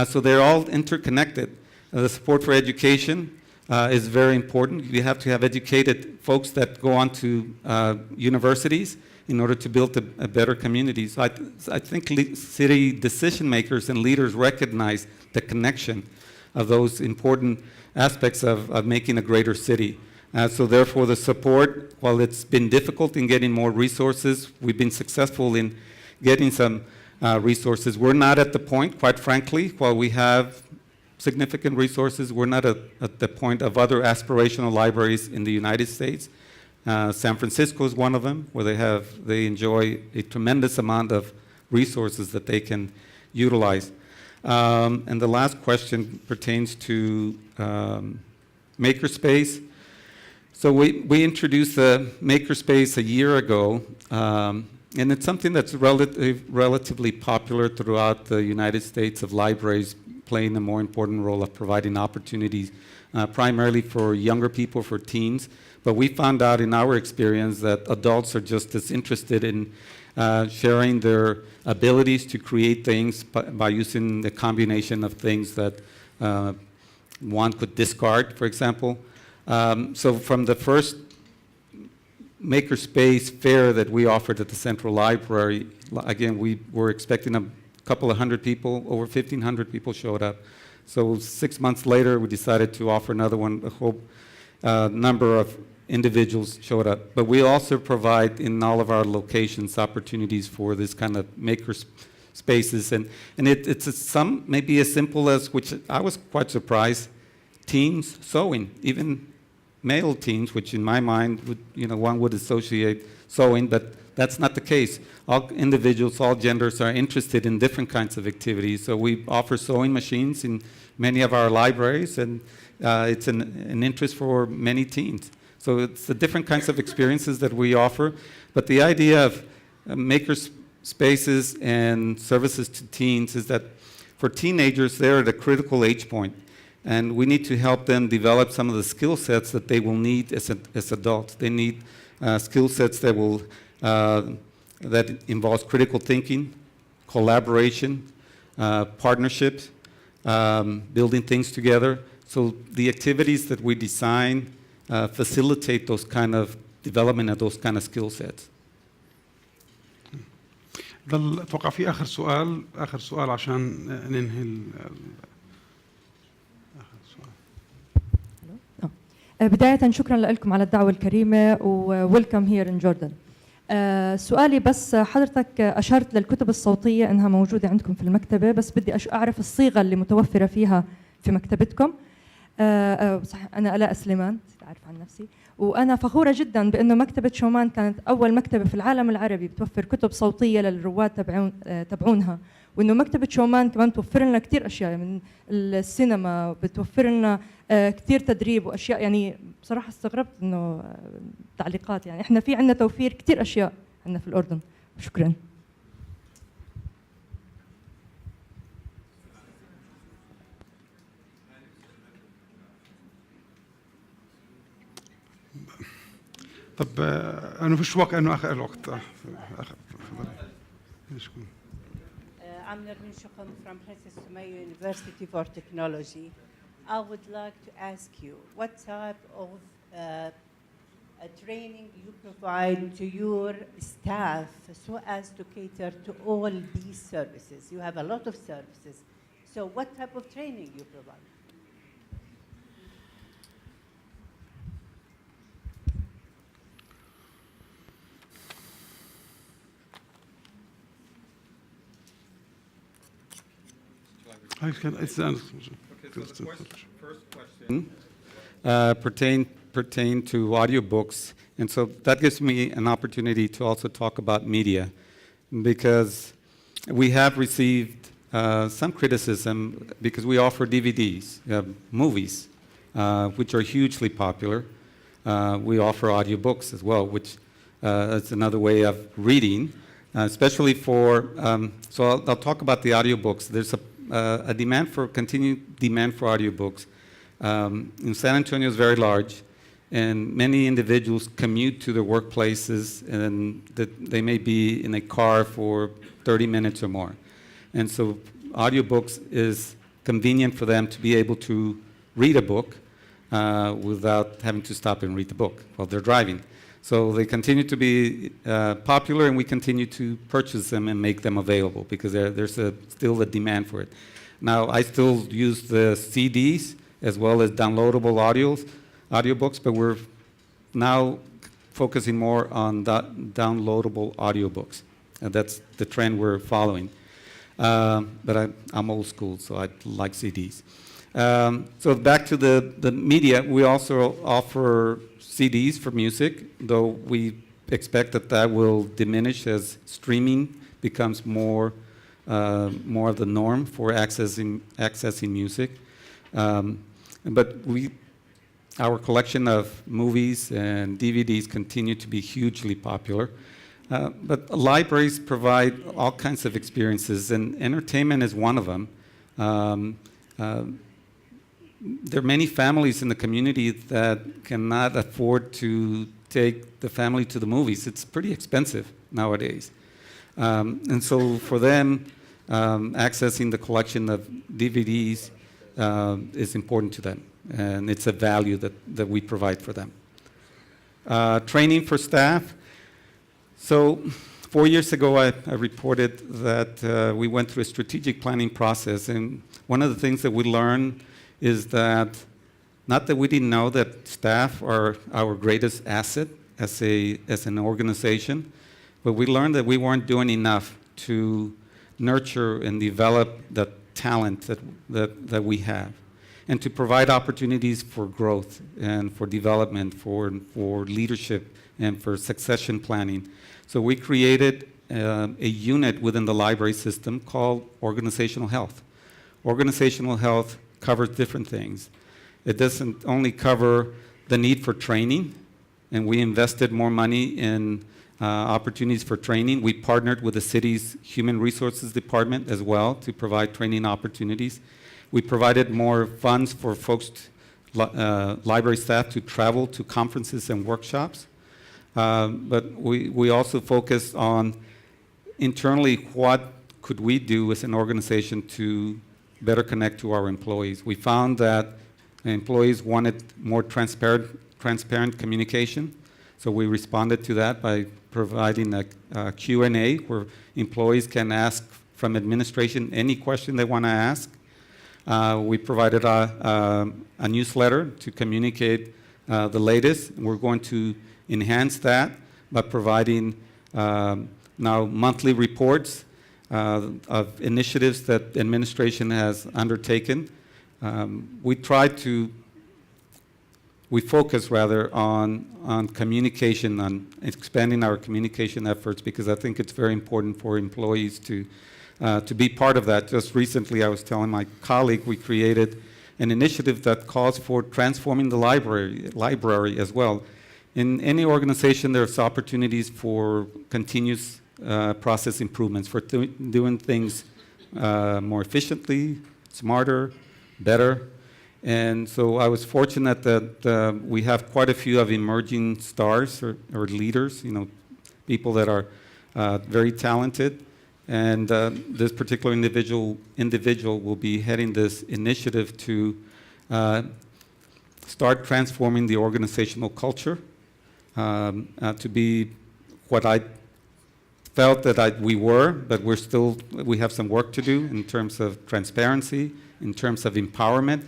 So they're all interconnected. The support for education is very important. You have to have educated folks that go on to universities in order to build a better community. So I think city decision makers and leaders recognize the connection of those important aspects of making a greater city. So therefore the support, while it's been difficult in getting more resources, we've been successful in getting some resources. We're not at the point, quite frankly, while we have significant resources, we're not at the point of other aspirational libraries in the United States. San Francisco is one of them, where they enjoy a tremendous amount of resources that they can utilize. And the last question pertains to makerspace. So we introduced the makerspace a year ago, and it's something that's relatively popular throughout the United States, of libraries playing a more important role of providing opportunities, primarily for younger people, for teens. But we found out in our experience that adults are just as interested in sharing their abilities to create things by using the combination of things that one could discard, for example. So from the first makerspace fair that we offered at the Central Library, again, we were expecting a couple of hundred people. Over 1,500 people showed up. So 6 months later, we decided to offer another one. A whole number of individuals showed up. But we also provide in all of our locations opportunities for this kind of maker spaces. And it's some maybe as simple as, which I was quite surprised, teens sewing, even male teens, which in my mind, one would associate sewing, but that's not the case. All individuals, all genders are interested in different kinds of activities. So we offer sewing machines in many of our libraries, and it's an interest for many teens. So it's the different kinds of experiences that we offer. But the idea of maker spaces and services to teens is that for teenagers, they're at a critical age point, and we need to help them develop some of the skill sets that they will need as adults. They need skill sets that involves critical thinking, collaboration, partnerships, building things together. So the activities that we design facilitate those kind of development of those kind of skill sets. اتوقع في اخر سؤال عشان ننهي اخر سؤال. بداية شكرا لكم على الدعوة الكريمة وويلكم هير ان جوردن. سؤالي بس، حضرتك أشرت للكتب الصوتية أنها موجودة عندكم في المكتبة، بس بدي أعرف الصيغة اللي متوفرة فيها في مكتبتكم. صح، أنا آلاء سليمان، أعرف عن نفسي، وأنا فخورة جدا بأنه مكتبة شومان كانت أول مكتبة في العالم العربي بتوفر كتب صوتية للرواد تبعونها، وأنه مكتبة شومان كمان توفر لنا كتير أشياء من السينما، بتوفر لنا كتير تدريب وأشياء. يعني بصراحة استغربت أنه تعليقات، يعني إحنا في عندنا توفير كتير أشياء عندنا في الأردن. شكرا. طب أنا فيش وقت، أنه آخر الوقت. I'm Nermin Shukam from Princess Sumaya University for Technology. I would like to ask you what type of training you provide to your staff so as to cater to all these services. You have a lot of services. So what type of training you provide? First question pertain to audiobooks, and so that gives me an opportunity to also talk about media, because we have received some criticism because we offer DVDs, movies, which are hugely popular. We offer audiobooks as well, which is another way of reading, especially for, so I'll talk about the audiobooks. There's a continued demand for audiobooks. In San Antonio is very large, and many individuals commute to their workplaces, and that they may be in a car for 30 minutes or more. And so audiobooks is convenient for them to be able to read a book without having to stop and read the book while they're driving. So they continue to be popular, and we continue to purchase them and make them available because there's still a demand for it. Now, I still use the CDs as well as downloadable audiobooks, but we're now focusing more on downloadable audiobooks. And that's the trend we're following. But I'm old school, so I like CDs. So back to the media, we also offer CDs for music, though we expect that will diminish as streaming becomes more of the norm for accessing music. But our collection of movies and DVDs continue to be hugely popular. But libraries provide all kinds of experiences, and entertainment is one of them. There are many families in the community that cannot afford to take the family to the movies. It's pretty expensive nowadays. And so for them, accessing the collection of DVDs is important to them, and it's a value that we provide for them. Training for staff. So 4 years ago, I reported that we went through a strategic planning process, and one of the things that we learned is that not that we didn't know that staff are our greatest asset as an organization, but we learned that we weren't doing enough to nurture and develop the talent that we have. and to provide opportunities for growth and for development, for leadership, and for succession planning. So we created a unit within the library system called organizational health. Organizational health covers different things. It doesn't only cover the need for training, and we invested more money in opportunities for training. We partnered with the city's human resources department as well to provide training opportunities. We provided more funds for folks, library staff, to travel to conferences and workshops. But we also focused on internally what could we do as an organization to better connect to our employees. We found that employees wanted more transparent communication, so we responded to that by providing a Q&A where employees can ask from administration any question they want to ask. We provided a newsletter to communicate the latest. We're going to enhance that by providing now monthly reports of initiatives that administration has undertaken. We focus rather on communication, on expanding our communication efforts, because I think it's very important for employees to be part of that. Just recently, I was telling my colleague, we created an initiative that calls for transforming the library as well. In any organization, there's opportunities for continuous process improvements, for doing things more efficiently, smarter, better. And so I was fortunate that we have quite a few of emerging stars or leaders, people that are very talented. And this particular individual will be heading this initiative to start transforming the organizational culture to be what I felt that we were, but we have some work to do in terms of transparency, in terms of empowerment.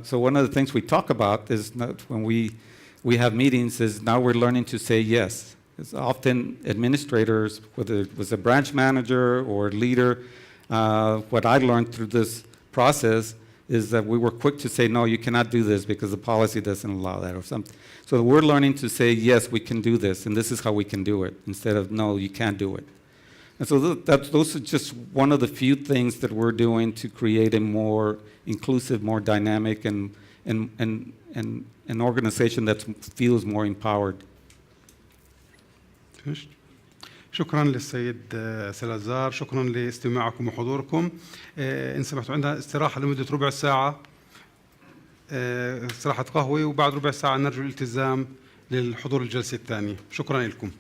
So one of the things we talk about is when we have meetings is now we're learning to say yes. It's often administrators, whether it was a branch manager or leader, what I learned through this process is that we were quick to say, no, you cannot do this because the policy doesn't allow that or something. So we're learning to say, yes, we can do this, and this is how we can do it, instead of, no, you can't do it. And so those are just one of the few things that we're doing to create a more inclusive, more dynamic, and an organization that feels more empowered. شكرا للسيد سالازار، شكرا لاستماعكم وحضوركم. إن سمحتوا عندنا استراحة لمدة ربع ساعة، استراحة قهوة، وبعد ربع ساعة نرجو الالتزام للحضور الجلسة الثانية. شكرا لكم.